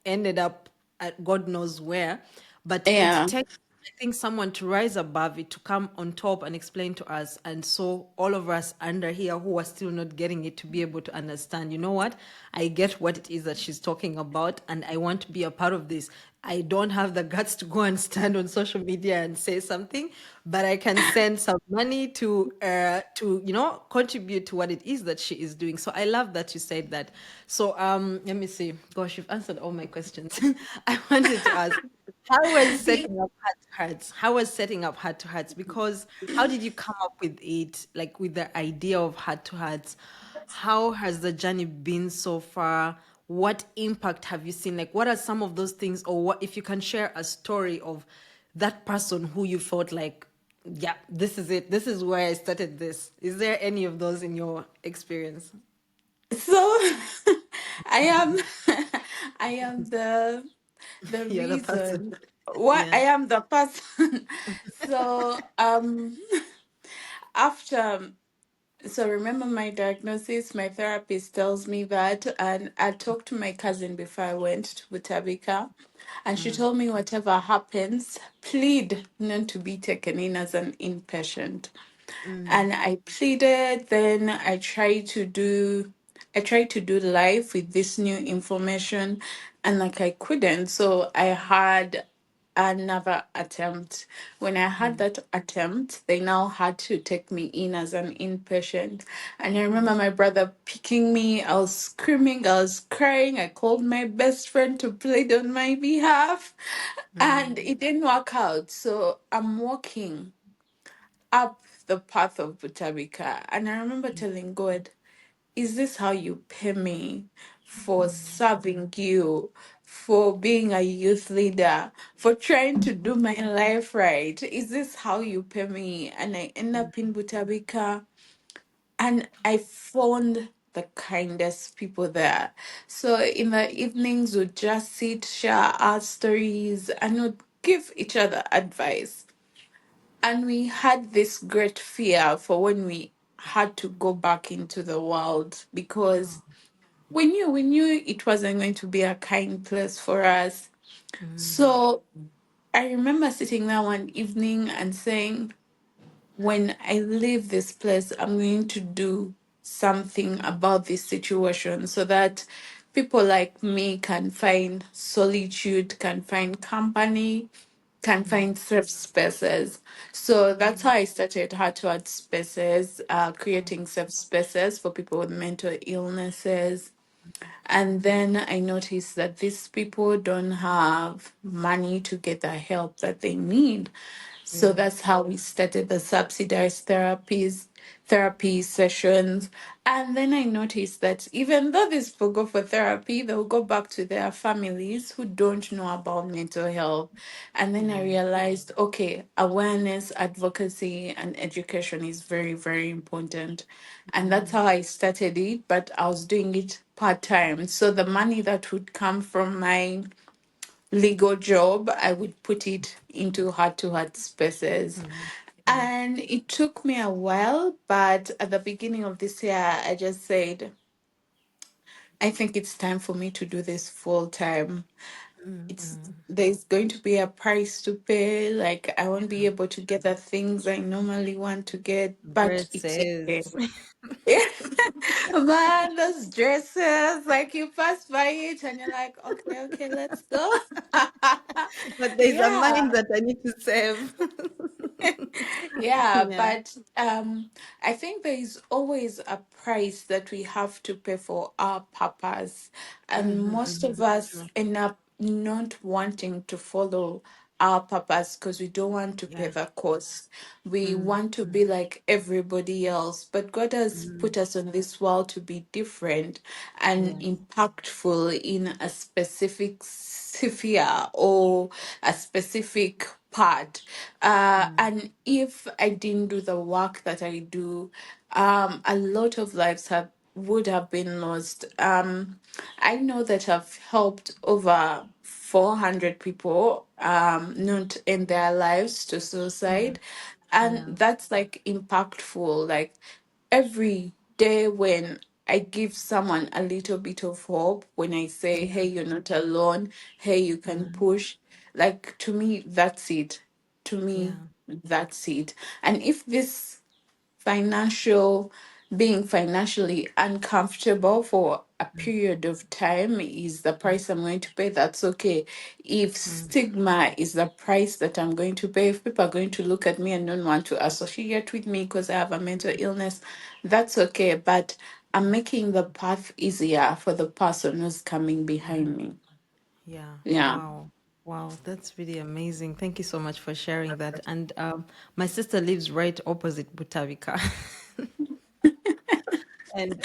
Speaker 2: ended up at God knows where. But it
Speaker 1: yeah,
Speaker 2: takes, I think, someone to rise above it, to come on top and explain to us. And so all of us under here who are still not getting it to be able to understand, you know what? I get what it is that she's talking about and I want to be a part of this. I don't have the guts to go and stand on social media and say something, but I can send some money to contribute to what it is that she is doing. So I love that you said that. So let me see. Gosh, you've answered all my questions. I wanted to ask, how was setting up Heart to Hearts? How was setting up Heart to Hearts? Because how did you come up with it, like with the idea of Heart to Hearts? How has the journey been so far? What impact have you seen? Like, what are some of those things, or what if you can share a story of that person who you felt like, yeah, this is it. This is where I started this. Is there any of those in your experience?
Speaker 1: so I am I am the
Speaker 2: Yeah, the person.
Speaker 1: reason why I
Speaker 2: Yeah.
Speaker 1: am the person. So after So remember my diagnosis, my therapist tells me that, and I talked to my cousin before I went to Butabika, and she told me whatever happens, plead not to be taken in as an inpatient. And I pleaded, then I tried to do life with this new information, and like I couldn't. So I had another attempt. When I had that attempt, they now had to take me in as an inpatient. And I remember my brother picking me. I was screaming, I was crying. I called my best friend to plead on my behalf, and it didn't work out. So I'm walking up the path of Butabika. And I remember telling God, is this how you pay me for serving you, for being a youth leader, for trying to do my life right? Is this how you pay me? And I end up in Butabika, and I found the kindest people there. So in the evenings, we'd just sit, share our stories, and would give each other advice. And we had this great fear for when we had to go back into the world, because we knew it wasn't going to be a kind place for us. So I remember sitting there one evening and saying, when I leave this place, I'm going to do something about this situation so that people like me can find solitude, can find company, can find safe spaces. So that's how I started Heart to Heart Spaces, creating safe spaces for people with mental illnesses. And then I noticed that these people don't have money to get the help that they need. So
Speaker 2: Yeah.
Speaker 1: that's how we started the subsidized therapy sessions. And then I noticed that even though these people go for therapy, they'll go back to their families who don't know about mental health. And then I realized, okay, awareness, advocacy, and education is very, very important. And that's how I started it, but I was doing it part time. So the money that would come from my legal job, I would put it into heart to heart spaces. And it took me a while, but at the beginning of this year, I just said, I think it's time for me to do this full time. There's going to be a price to pay. Like, I won't be able to get the things I normally want to get, but it's okay.
Speaker 2: Dresses.
Speaker 1: Man, those dresses, like you pass by it and you're like, okay, okay, let's go.
Speaker 2: But there's a
Speaker 1: Yeah.
Speaker 2: mind that I need to save.
Speaker 1: Yeah,
Speaker 2: Yeah.
Speaker 1: but I think there is always a price that we have to pay for our purpose, and most of us
Speaker 2: True.
Speaker 1: end up not wanting to follow our purpose because we don't want to pay
Speaker 2: Yeah.
Speaker 1: the cost. We want to be like everybody else, but God has put us on this world to be different and
Speaker 2: Yes.
Speaker 1: impactful in a specific sphere or a specific part. And if I didn't do the work that I do, a lot of lives have would have been lost. I know that I've helped over 400 people not end their lives to suicide. And
Speaker 2: Yeah.
Speaker 1: that's like impactful. Like every day when I give someone a little bit of hope, when I say,
Speaker 2: Yeah.
Speaker 1: hey, you're not alone, hey, you can push, like to me, that's it. To me,
Speaker 2: Yeah.
Speaker 1: that's it. And if this financial being financially uncomfortable for a period of time is the price I'm going to pay, that's okay. If stigma is the price that I'm going to pay, if people are going to look at me and don't want to associate with me because I have a mental illness, that's okay. But I'm making the path easier for the person who's coming behind me.
Speaker 2: Yeah.
Speaker 1: Yeah.
Speaker 2: Wow. Wow. That's really amazing. Thank you so much for sharing that. And my sister lives right opposite Butavika. And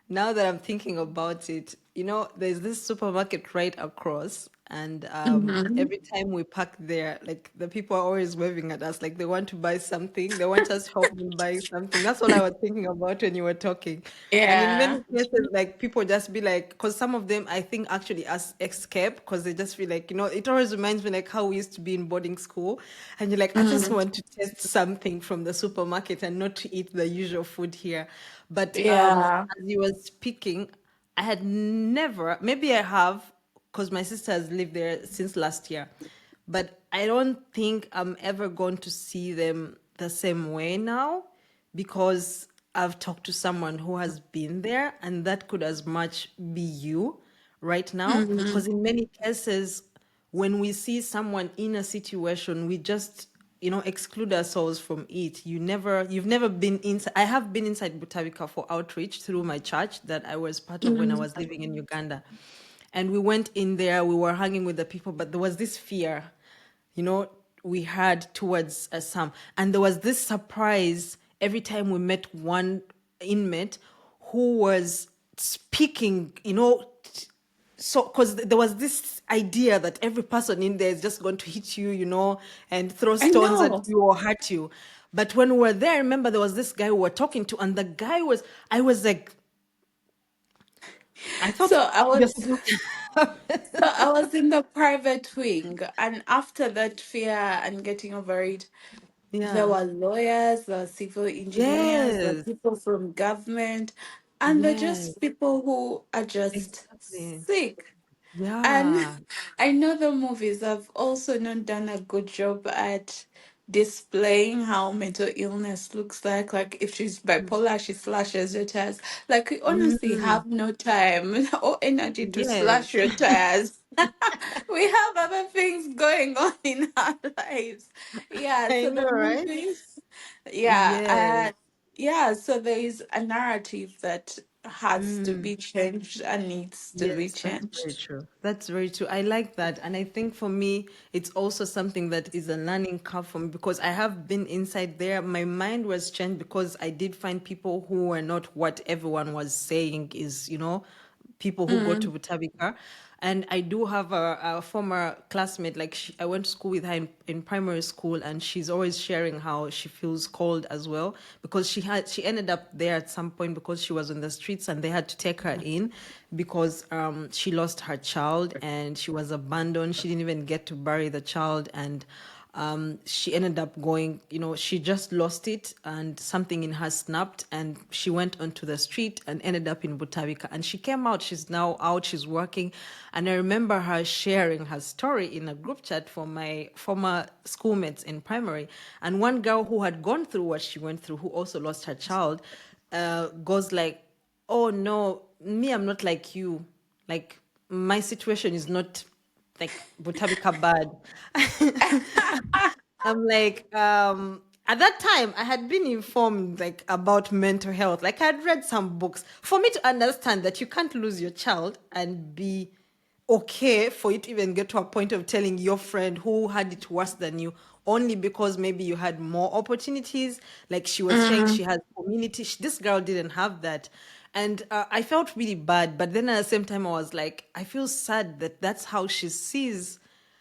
Speaker 2: now that I'm thinking about it, there's this supermarket right across. And
Speaker 1: Mm-hmm.
Speaker 2: every time we park there, like the people are always waving at us, like they want to buy something, they want us help them buy something. That's all I was thinking about when you were talking. And in
Speaker 1: Yeah.
Speaker 2: many cases, like people just be like, because some of them I think actually as escape, because they just feel like, it always reminds me like how we used to be in boarding school, and you're like, I just
Speaker 1: Mm.
Speaker 2: want to taste something from the supermarket and not to eat the usual food here. But
Speaker 1: Yeah.
Speaker 2: as you were speaking, I had never, maybe I have, because my sister has lived there since last year, but I don't think I'm ever going to see them the same way now, because I've talked to someone who has been there, and that could as much be you right now.
Speaker 1: Mm.
Speaker 2: Because in many cases, when we see someone in a situation, we just exclude ourselves from it. You've never been inside. I have been inside Butavika for outreach through my church that I was part of when I
Speaker 1: Mm.
Speaker 2: was living in Uganda, and we went in there, we were hanging with the people, but there was this fear, you know we had towards some, and there was this surprise every time we met one inmate who was speaking, so because there was this idea that every person in there is just going to hit you, and throw
Speaker 1: I
Speaker 2: stones at
Speaker 1: know.
Speaker 2: you or hurt you. But when we were there, I remember there was this guy we were talking to, and the guy was, I was like, I thought
Speaker 1: So I
Speaker 2: you're
Speaker 1: was
Speaker 2: supposed to.
Speaker 1: so I was in the private wing, and after that fear and getting over it, there
Speaker 2: Yeah.
Speaker 1: were lawyers, there were civil engineers, there were
Speaker 2: Yes.
Speaker 1: people from government, and they're
Speaker 2: Yes.
Speaker 1: just people who are just
Speaker 2: Exactly.
Speaker 1: sick. And
Speaker 2: Yeah.
Speaker 1: I know the movies have also not done a good job at displaying how mental illness looks like. Like if she's bipolar, she slashes your tires. Like we honestly
Speaker 2: Mm,
Speaker 1: have no time or energy to slash
Speaker 2: yes.
Speaker 1: your tires. We have other things going on in our lives. Yeah,
Speaker 2: I
Speaker 1: so
Speaker 2: know,
Speaker 1: the
Speaker 2: right?
Speaker 1: movies, yeah,
Speaker 2: Yes.
Speaker 1: yeah, so there is a narrative that has to
Speaker 2: Mm.
Speaker 1: be changed and needs to be
Speaker 2: Yes, that's very
Speaker 1: changed.
Speaker 2: true. That's very true. I like that. And I think for me, it's also something that is a learning curve for me, because I have been inside there. My mind was changed because I did find people who were not what everyone was saying is, people who go to
Speaker 1: Mm,
Speaker 2: Butabika. And I do have a former classmate, like I went to school with her in primary school, and she's always sharing how she feels cold as well, because she ended up there at some point because she was on the streets and they had to take her in because she lost her child and she was abandoned. She didn't even get to bury the child, and she ended up going, she just lost it and something in her snapped, and she went onto the street and ended up in Butavika. And she came out, she's now out, she's working. And I remember her sharing her story in a group chat for my former schoolmates in primary. And one girl who had gone through what she went through, who also lost her child, goes like, oh no, me, I'm not like you. Like, my situation is not like Butabika bad. I'm like, at that time I had been informed like about mental health. Like I had read some books for me to understand that you can't lose your child and be okay for it to even get to a point of telling your friend who had it worse than you, only because maybe you had more opportunities. Like she was saying,
Speaker 1: mm,
Speaker 2: she has community. This girl didn't have that. And I felt really bad. But then at the same time, I was like, I feel sad that that's how she sees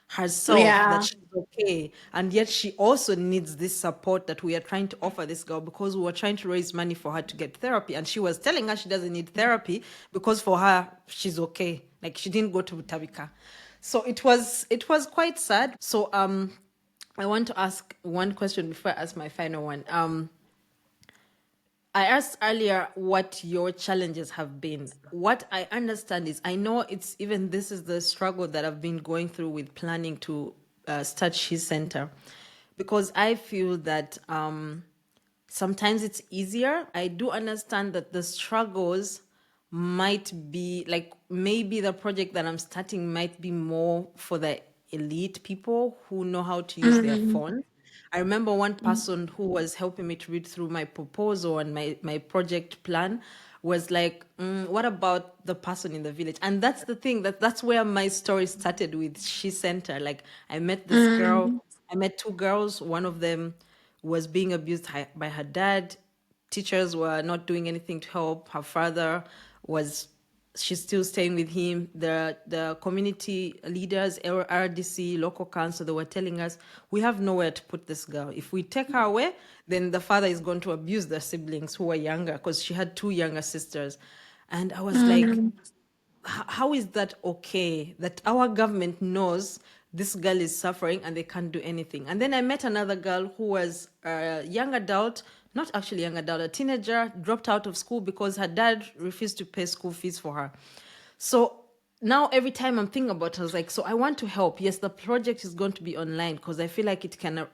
Speaker 2: herself, that
Speaker 1: yeah,
Speaker 2: she's okay, and yet she also needs this support that we are trying to offer this girl, because we were trying to raise money for her to get therapy, and she was telling us she doesn't need therapy because for her she's okay, like she didn't go to Tabika. So it was quite sad. So I want to ask one question before I ask my final one. I asked earlier what your challenges have been. What I understand is, I know it's even this is the struggle that I've been going through with planning to start She Center, because I feel that sometimes it's easier. I do understand that the struggles might be like, maybe the project that I'm starting might be more for the elite people who know how to use their
Speaker 1: mm,
Speaker 2: phone. I remember one person who was helping me to read through my proposal and my project plan was like, what about the person in the village? And that's the thing, that's where my story started with She Center. Like I met this girl,
Speaker 1: mm,
Speaker 2: I met two girls, one of them was being abused by her dad. Teachers were not doing anything to help. Her father was she's still staying with him. The community leaders, RDC, local council, they were telling us we have nowhere to put this girl. If we take her away, then the father is going to abuse the siblings who were younger, because she had two younger sisters. And I was like,
Speaker 1: Mm.
Speaker 2: how is that okay that our government knows this girl is suffering and they can't do anything? And then I met another girl who was a young adult, not actually young adult, a teenager, dropped out of school because her dad refused to pay school fees for her. So now every time I'm thinking about it, I was like, so I want to help. Yes, the project is going to be online because I feel like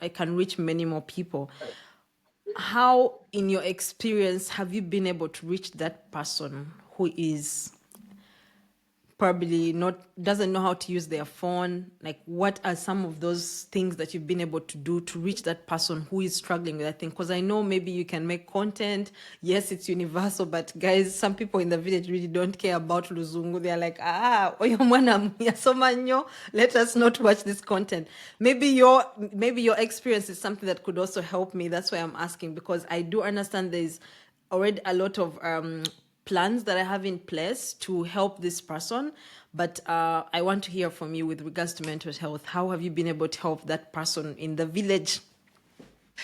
Speaker 2: I can reach many more people. How, in your experience, have you been able to reach that person who is probably not doesn't know how to use their phone? Like, what are some of those things that you've been able to do to reach that person who is struggling with that thing? Because I know maybe you can make content, yes, it's universal, but guys, some people in the village really don't care about luzungu. They're like, oyo mwana muyasoma nnyo, let us not watch this content. Maybe your experience is something that could also help me. That's why I'm asking, because I do understand there's already a lot of plans that I have in place to help this person. But I want to hear from you with regards to mental health. How have you been able to help that person in the village?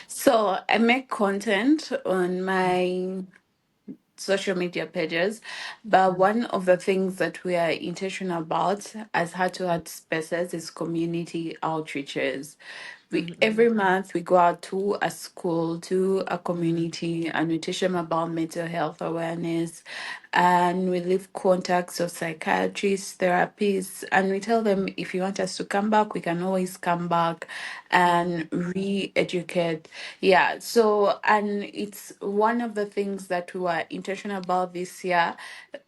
Speaker 1: So I make content on my social media pages, but one of the things that we are intentional about as heart to heart spaces is community outreaches. We every month we go out to a school, to a community, and we teach them about mental health awareness, and we leave contacts of psychiatrists, therapists, and we tell them if you want us to come back, we can always come back and re-educate. Yeah, so and it's one of the things that we were intentional about this year,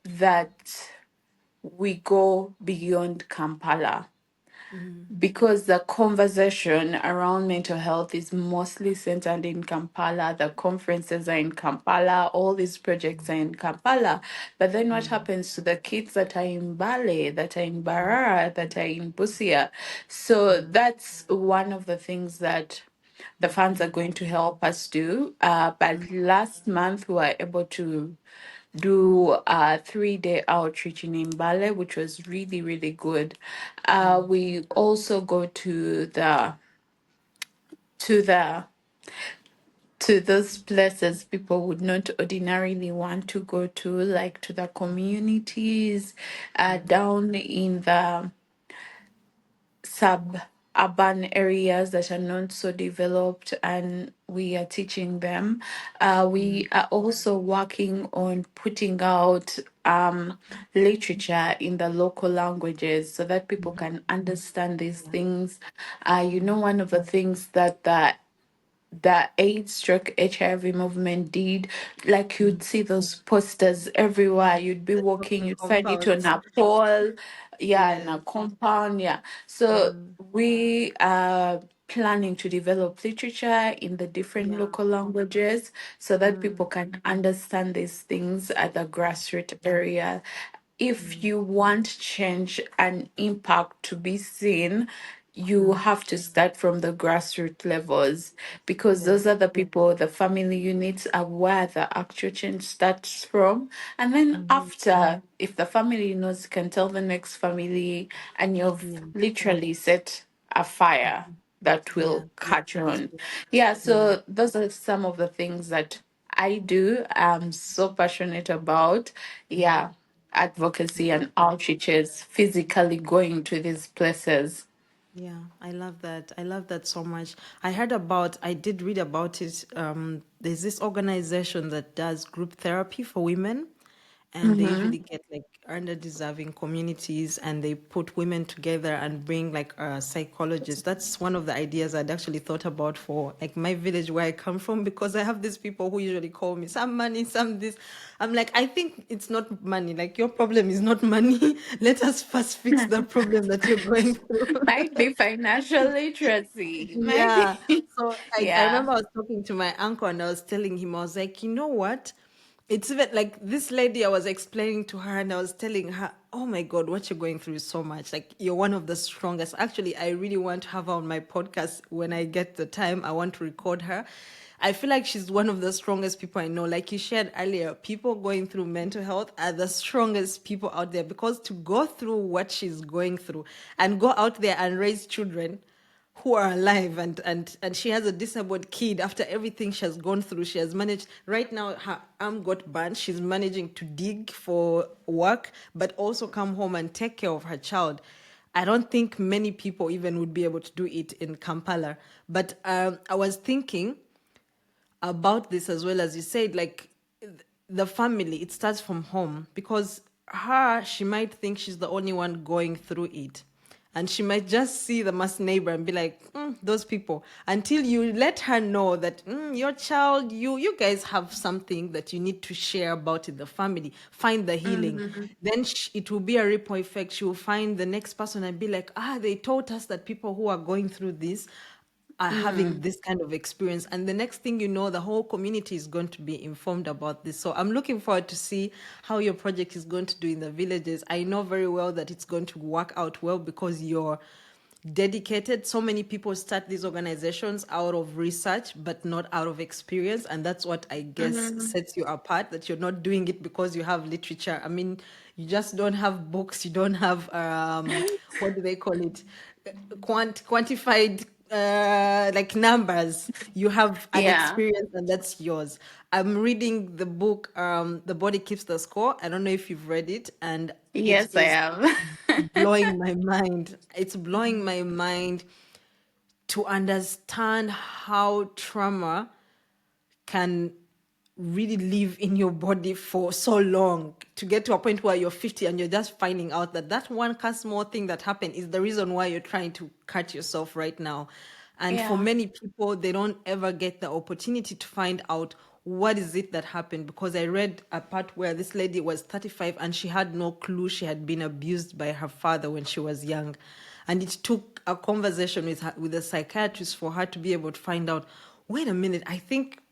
Speaker 1: that we go beyond Kampala, because the conversation around mental health is mostly centered in Kampala. The conferences are in Kampala, all these projects are in Kampala. But then what happens to the kids that are in Bale, that are in Barara, that are in Busia? So that's one of the things that the funds are going to help us do. But last month we were able to do a 3-day outreach in Mbale, which was really, really good. We also go to the to those places people would not ordinarily want to go to, like to the communities down in the suburban areas that are not so developed, and we are teaching them. We are also working on putting out literature in the local languages so that people can understand these things. One of the things that the AIDS stroke HIV movement did. Like, you'd see those posters everywhere. You'd be walking,
Speaker 2: The
Speaker 1: you'd find it on
Speaker 2: compounds.
Speaker 1: a pole, yeah, in
Speaker 2: Yeah.
Speaker 1: a compound, yeah. So we are planning to develop literature in the different
Speaker 2: Yeah.
Speaker 1: local languages so that people can understand these things at the grassroots area. If you want change and impact to be seen, you have to start from the grassroots levels, because
Speaker 2: Yeah.
Speaker 1: those are the people, the family units are where the actual change starts from. And then after, if the family knows, can tell the next family, and you've
Speaker 2: Yeah.
Speaker 1: literally set a fire that
Speaker 2: Yeah.
Speaker 1: will catch on. Yeah,
Speaker 2: Yeah.
Speaker 1: so those are some of the things that I do. I'm so passionate about. Yeah, advocacy and outreaches, physically going to these places.
Speaker 2: Yeah, I love that. I love that so much. I did read about it. There's this organization that does group therapy for women, and they usually get like under-deserving communities, and they put women together and bring like a psychologist. That's one of the ideas I'd actually thought about for like my village where I come from, because I have these people who usually call me some money, some this. I'm like, I think it's not money. Like, your problem is not money. Let us first fix the problem that you're going through.
Speaker 1: Might be financial literacy. Might
Speaker 2: Yeah.
Speaker 1: be.
Speaker 2: So I
Speaker 1: Yeah.
Speaker 2: remember I was talking to my uncle and I was telling him, I was like, you know what? It's even like this lady, I was explaining to her and I was telling her, oh my God, what you're going through is so much. Like, you're one of the strongest. Actually, I really want to have her on my podcast when I get the time. I want to record her. I feel like she's one of the strongest people I know. Like you shared earlier, people going through mental health are the strongest people out there, because to go through what she's going through and go out there and raise children who are alive, and she has a disabled kid. After everything she has gone through, she has managed. Right now her arm got burnt, she's managing to dig for work but also come home and take care of her child. I don't think many people even would be able to do it in Kampala. But I was thinking about this as well, as you said, like the family, it starts from home, because she might think she's the only one going through it, and she might just see the mass neighbor and be like, those people, until you let her know that your child, you guys have something that you need to share about in the family, find the healing.
Speaker 1: Mm-hmm.
Speaker 2: Then it will be a ripple effect. She will find the next person and be like, they taught us that people who are going through this are having
Speaker 1: Mm.
Speaker 2: this kind of experience, and the next thing you know, the whole community is going to be informed about this. So I'm looking forward to see how your project is going to do in the villages. I know very well that it's going to work out well, because you're dedicated. So many people start these organizations out of research but not out of experience, and that's what I guess
Speaker 1: Mm-hmm.
Speaker 2: sets you apart, that you're not doing it because you have literature. I mean, you just don't have books, you don't have what do they call it, quantified like numbers. You have an
Speaker 1: Yeah.
Speaker 2: experience, and that's yours. I'm reading the book, The Body Keeps the Score. I don't know if you've read it, and it
Speaker 1: Yes, I
Speaker 2: is
Speaker 1: am.
Speaker 2: blowing my mind. It's blowing my mind to understand how trauma can really live in your body for so long, to get to a point where you're 50 and you're just finding out that that one small thing that happened is the reason why you're trying to cut yourself right now. And for
Speaker 1: Yeah.
Speaker 2: many people, they don't ever get the opportunity to find out what is it that happened. Because I read a part where this lady was 35 and she had no clue she had been abused by her father when she was young, and it took a conversation with her, with a psychiatrist, for her to be able to find out, wait a minute, I think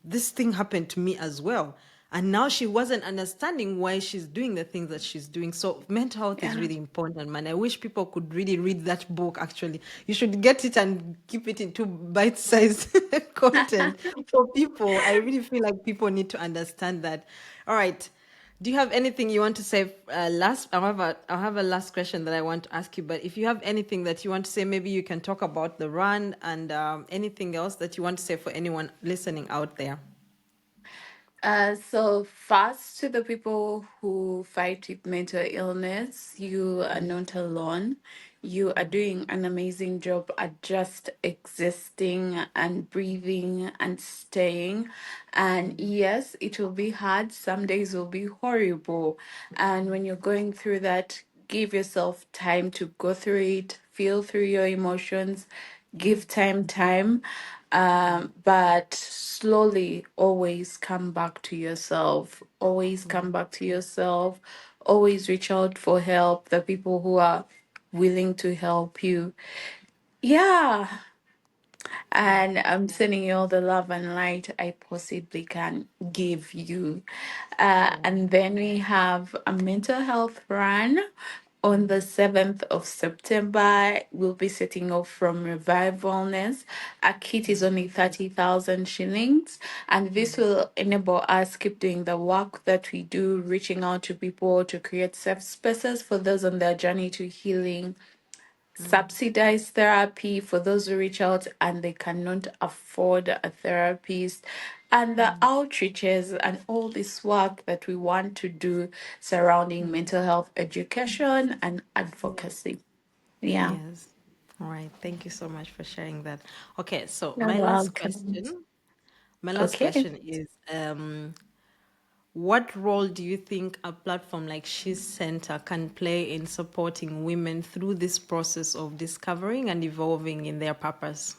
Speaker 2: this thing happened to me as well. And now she wasn't understanding why she's doing the things that she's doing. So mental health is
Speaker 1: Yeah.
Speaker 2: really important, man. I wish people could really read that book. Actually, you should get it and keep it into bite-sized content for people. I really feel like people need to understand that. All right. Do you have anything you want to say last? I have a last question that I want to ask you. But if you have anything that you want to say, maybe you can talk about the run, and anything else that you want to say for anyone listening out there.
Speaker 1: So first, to the people who fight with mental illness, you are not alone. You are doing an amazing job at just existing and breathing and staying. And yes, it will be hard. Some days will be horrible. And when you're going through that, give yourself time to go through it, feel through your emotions, give time, but slowly always come back to yourself, always come back to yourself, always reach out for help, the people who are willing to help you. Yeah, and I'm sending you all the love and light I possibly can give you. And then we have a mental health run on the 7th of September. We'll be setting off from Revive Wellness. A kit is only 30,000 shillings, and this will enable us keep doing the work that we do, reaching out to people to create safe spaces for those on their journey to healing, subsidized therapy for those who reach out and they cannot afford a therapist, and the outreaches and all this work that we want to do surrounding mental health education and advocacy. Yeah.
Speaker 2: Yes. All right. Thank you so much for sharing that. Okay, so
Speaker 1: You're welcome.
Speaker 2: my last
Speaker 1: Okay.
Speaker 2: question is, what role do you think a platform like She's Center can play in supporting women through this process of discovering and evolving in their purpose?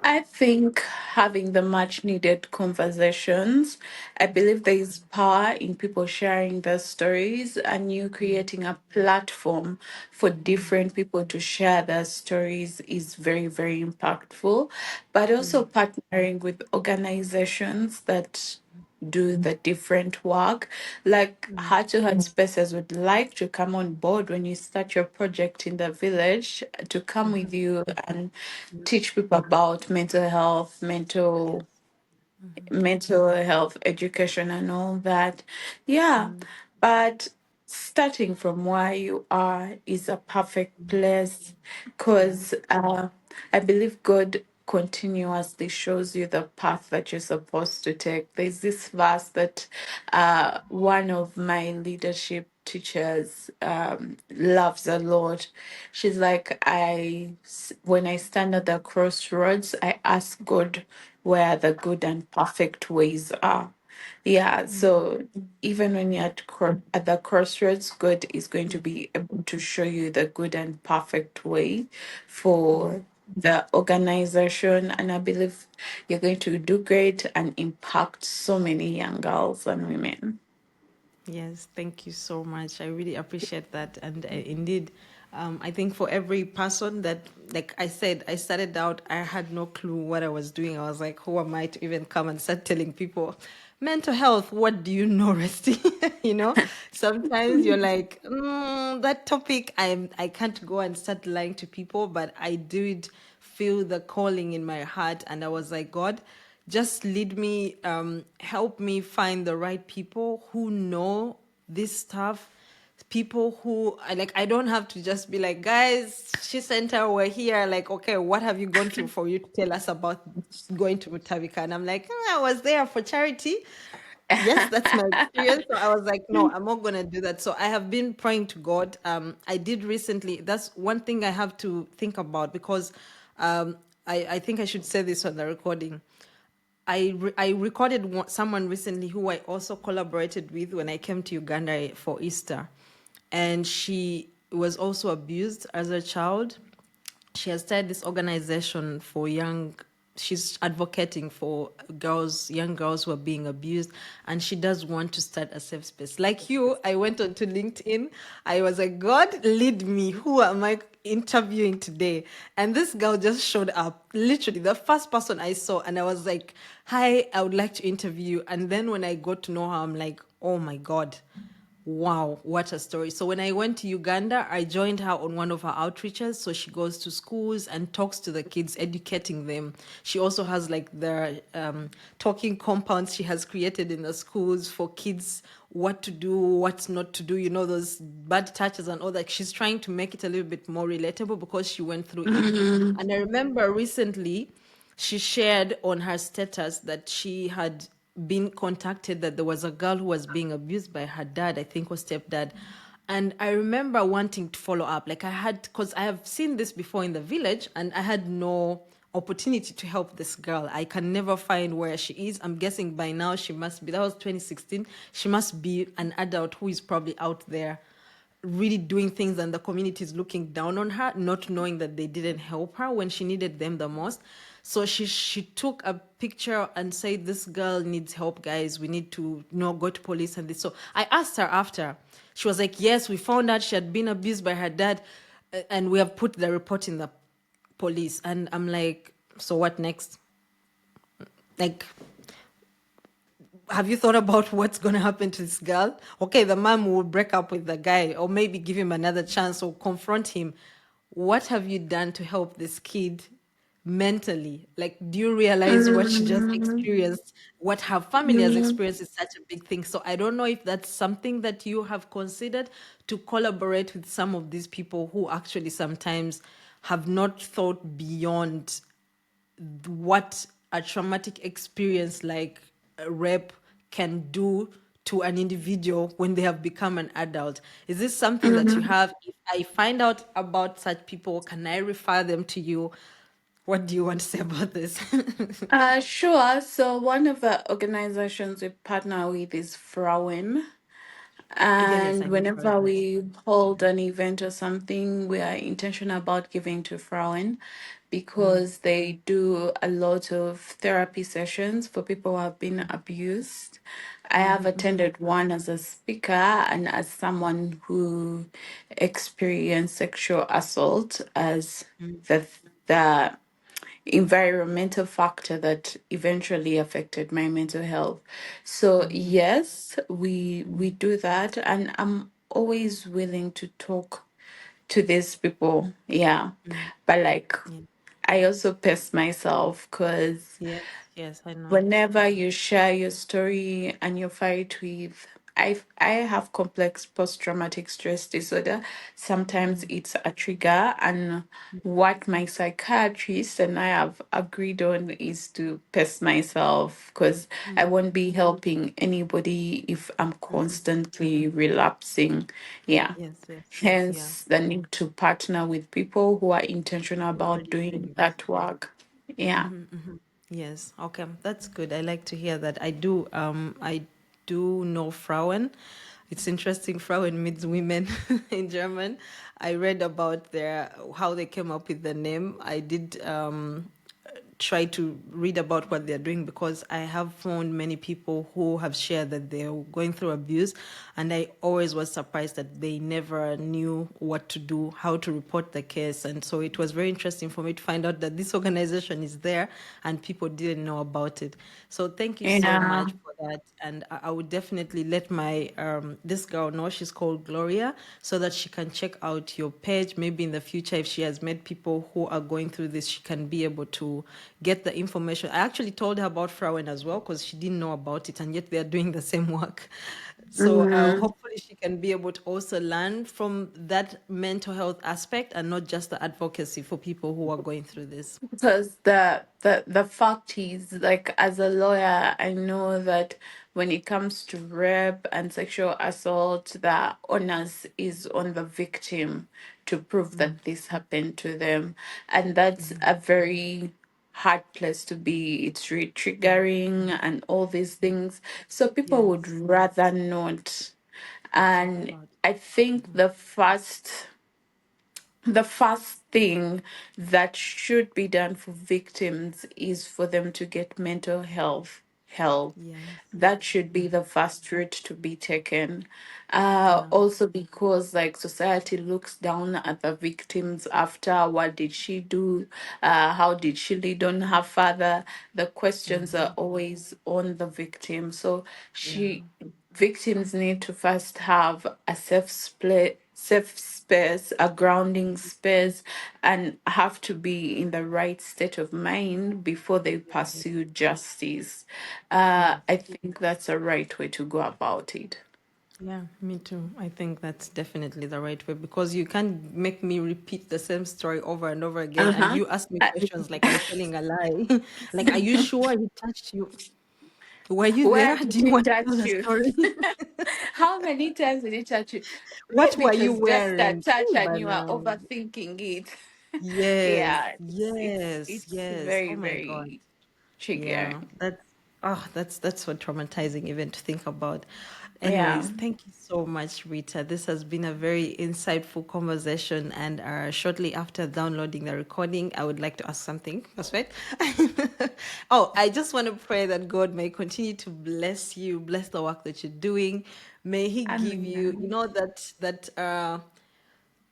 Speaker 1: I think having the much needed conversations. I believe there is power in people sharing their stories and you creating a platform for different people to share their stories is very, very impactful. But also partnering with organizations that do the different work. Like Heart to Heart Spaces would like to come on board when you start your project in the village to come with you and teach people about
Speaker 2: Yes.
Speaker 1: mental health education and all that. Yeah, but starting from where you are is a perfect place
Speaker 2: Yeah.
Speaker 1: because I believe God continuously shows you the path that you're supposed to take. There's this verse that one of my leadership teachers loves a lot. She's like, when I stand at the crossroads, I ask God where the good and perfect ways are. Yeah, so even when you're at the crossroads, God is going to be able to show you the good and perfect way for the organization. And I believe you're going to do great and impact so many young girls and women.
Speaker 2: Yes, thank you so much. I really appreciate that. And indeed, I think for every person that, like I said, I started out, I had no clue what I was doing. I was like, who am I to even come and start telling people mental health? What do you know, Rusty? You know, sometimes you're like, that topic, I can't go and start lying to people, but I did feel the calling in my heart. And I was like, God, just lead me, help me find the right people who know this stuff, people who like, I don't have to just be like, guys, she center, we're here, like, okay, what have you gone through for you to tell us about going to Mutavika? And I'm like, I was there for charity. Yes, that's my experience. So I was like, no, I'm not gonna do that. So I have been praying to God. I did recently. That's one thing I have to think about because I think I should say this on the recording. I recorded someone recently who I also collaborated with when I came to Uganda for Easter, and she was also abused as a child. She has started this organization for young, she's advocating for girls, young girls who are being abused, and she does want to start a safe space. Like you, I went onto LinkedIn. I was like, God, lead me. Who am I interviewing today? And this girl just showed up, literally the first person I saw, and I was like, hi, I would like to interview you. And then when I got to know her, I'm like, oh my God, wow, what a story. So when I went to Uganda, I joined her on one of her outreaches. So she goes to schools and talks to the kids, educating them. She also has like the talking compounds she has created in the schools for kids, what to do, what not to do, you know, those bad touches and all that. She's trying to make it a little bit more relatable because she went through it.
Speaker 1: Mm,
Speaker 2: And I remember recently, she shared on her status that she had been contacted that there was a girl who was being abused by her dad, I think was stepdad. And I remember wanting to follow up. Like I had, because I have seen this before in the village and I had no opportunity to help this girl. I can never find where she is. I'm guessing by now she must be, that was 2016. She must be an adult who is probably out there really doing things and the community is looking down on her, not knowing that they didn't help her when she needed them the most. So she took a picture and said, this girl needs help, guys, we need to, go to police and this. So I asked her after. She was like, yes, we found out she had been abused by her dad, and we have put the report in the police. And I'm like, so what next? Like, have you thought about what's going to happen to this girl? Okay, the mom will break up with the guy or maybe give him another chance or confront him. What have you done to help this kid mentally? Like, do you realize what she just
Speaker 1: mm,
Speaker 2: experienced? What her family has
Speaker 1: mm.
Speaker 2: experienced is such a big thing. So I don't know if that's something that you have considered to collaborate with some of these people who actually sometimes have not thought beyond what a traumatic experience like a rape can do to an individual when they have become an adult. Is this something that you have? If I find out about such people, can I refer them to you? What do you want to say about this?
Speaker 1: Sure. So one of the organizations we partner with is Frauen.
Speaker 2: Yes,
Speaker 1: And
Speaker 2: I have heard
Speaker 1: whenever
Speaker 2: that.
Speaker 1: we hold an event or something, we are intentional about giving to Frauen
Speaker 2: Mm,
Speaker 1: because they do a lot of therapy sessions for people who have been abused. I have
Speaker 2: mhm, mhm,
Speaker 1: attended one as a speaker and as someone who experienced sexual assault as
Speaker 2: mm,
Speaker 1: the environmental factor that eventually affected my mental health. So
Speaker 2: mhm,
Speaker 1: yes, we do that, and I'm always willing to talk to these people. Yeah,
Speaker 2: mm.
Speaker 1: but like
Speaker 2: Yeah.
Speaker 1: I also pace myself because
Speaker 2: Yes, yes, I know.
Speaker 1: whenever you share your story and you fight with I have complex post-traumatic stress disorder. Sometimes
Speaker 2: Mm,
Speaker 1: it's a trigger, and what my psychiatrist and I have agreed on is to pace myself because I
Speaker 2: mm,
Speaker 1: won't be helping anybody if I'm
Speaker 2: mhm.
Speaker 1: constantly relapsing. Yeah.
Speaker 2: Yes, yes, yes, yeah.
Speaker 1: Hence the need to partner with people who are intentional
Speaker 2: We're
Speaker 1: about
Speaker 2: already
Speaker 1: doing
Speaker 2: doing this.
Speaker 1: that work. Yeah.
Speaker 2: Yes, okay, that's good. I like to hear that. I do know Frauen. It's interesting. Frauen means women in German. I read about their how they came up with the name. I did try to read about what they're doing because I have found many people who have shared that they're going through abuse, and I always was surprised that they never knew what to do, how to report the case. And so it was very interesting for me to find out that this organization is there and people didn't know about it. So thank you so
Speaker 1: Yeah.
Speaker 2: much for that. And I would definitely let my this girl know, she's called Gloria, so that she can check out your page. Maybe in the future, if she has met people who are going through this, she can be able to get the information. I actually told her about Frauen as well because she didn't know about it, and yet they are doing the same work. So
Speaker 1: Mhm.
Speaker 2: hopefully she can be able to also learn from that mental health aspect and not just the advocacy for people who are going through this.
Speaker 1: Because the fact is, like, as a lawyer, I know that when it comes to rape and sexual assault, the onus is on the victim to prove that this happened to them, and that's a very hard place to be. It's really triggering and all these things. So people would
Speaker 2: Yes,
Speaker 1: rather not.
Speaker 2: talk
Speaker 1: And
Speaker 2: about.
Speaker 1: I think the first thing that should be done for victims is for them to get mental health help.
Speaker 2: Yes.
Speaker 1: That should be the first route to be taken.
Speaker 2: Yeah.
Speaker 1: Also, because like society looks down at the victims after what did she do? How did she lead on her father? The questions are always on the victim. So
Speaker 2: Yeah.
Speaker 1: victims need to first have a safe space, a grounding space, and have to be in the right state of mind before they pursue justice.
Speaker 2: Yes.
Speaker 1: I think that's a right way to go about it.
Speaker 2: Yeah, me too. I think that's definitely the right way because you can't make me repeat the same story over and over again. And
Speaker 1: Uh-huh.
Speaker 2: you ask me
Speaker 1: Uh,
Speaker 2: questions like I'm telling a lie. Like, are you sure he touched you? Were you
Speaker 1: Where
Speaker 2: there?
Speaker 1: did
Speaker 2: Do you
Speaker 1: he
Speaker 2: want to tell
Speaker 1: touch
Speaker 2: the
Speaker 1: you?
Speaker 2: story?
Speaker 1: How many times did he touch you?
Speaker 2: What
Speaker 1: Maybe
Speaker 2: were
Speaker 1: it
Speaker 2: you
Speaker 1: was just a
Speaker 2: wearing?
Speaker 1: touch
Speaker 2: Hey,
Speaker 1: and you are
Speaker 2: Bana.
Speaker 1: overthinking it.
Speaker 2: Yes,
Speaker 1: Yeah,
Speaker 2: yes,
Speaker 1: it's
Speaker 2: yes.
Speaker 1: very,
Speaker 2: Oh my God.
Speaker 1: very triggering.
Speaker 2: Yeah, that's so traumatizing even to think about.
Speaker 1: Yeah.
Speaker 2: Anyways, thank you so much, Rita. This has been a very insightful conversation. And shortly after downloading the recording, I would like to ask something. That's right. Oh, I just want to pray that God may continue to bless you, bless the work that you're doing. May He give you,
Speaker 1: And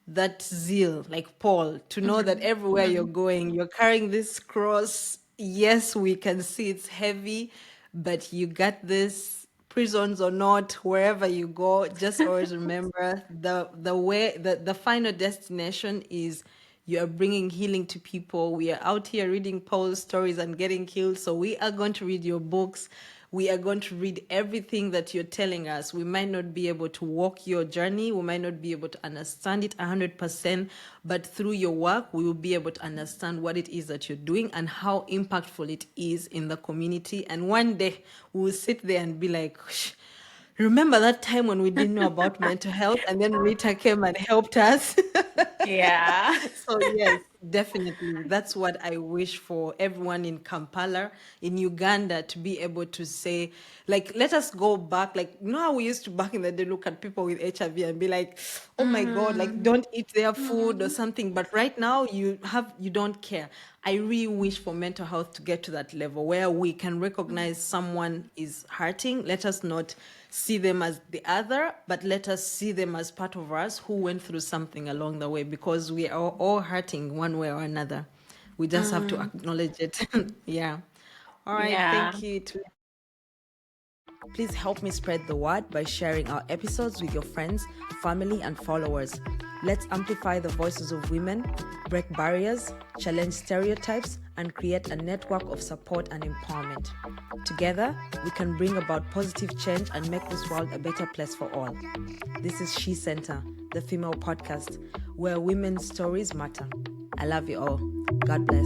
Speaker 2: that zeal, like Paul, to know that everywhere you're going, you're carrying this cross. Yes, we can see it's heavy, but you got this. Prisons or not, wherever you go, just always remember the way the final destination is you are bringing healing to people. We are out here reading Paul's stories and getting healed. So we are going to read your books. We are going to read everything that you're telling us. We might not be able to walk your journey. We might not be able to understand it 100%, but through your work, we will be able to understand what it is that you're doing and how impactful it is in the community. And one day we will sit there and be like, "Shh, remember that time when we didn't know about mental health and then Rita came and helped us?"
Speaker 1: yeah.
Speaker 2: So yes, Definitely. That's what I wish for everyone in Kampala, in Uganda, to be able to say, like, let us go back. Like, you know how we used to back in the day look at people with HIV and be like, oh my God, like,
Speaker 1: Mm,
Speaker 2: don't eat their food or
Speaker 1: mm,
Speaker 2: something. But right now, you don't care. I really wish for mental health to get to that level where we can recognize someone is hurting. Let us not see them as the other, but let us see them as part of us who went through something along the way, because we are all hurting one way or another. We just have to
Speaker 1: mm.
Speaker 2: acknowledge it. Yeah. All right.
Speaker 1: Yeah.
Speaker 2: Thank you. Please help me spread the word by sharing our episodes with your friends, family, and followers. Let's amplify the voices of women, break barriers, challenge stereotypes, and create a network of support and empowerment. Together, we can bring about positive change and make this world a better place for all. This is She Center, the female podcast, where women's stories matter. I love you all. God bless.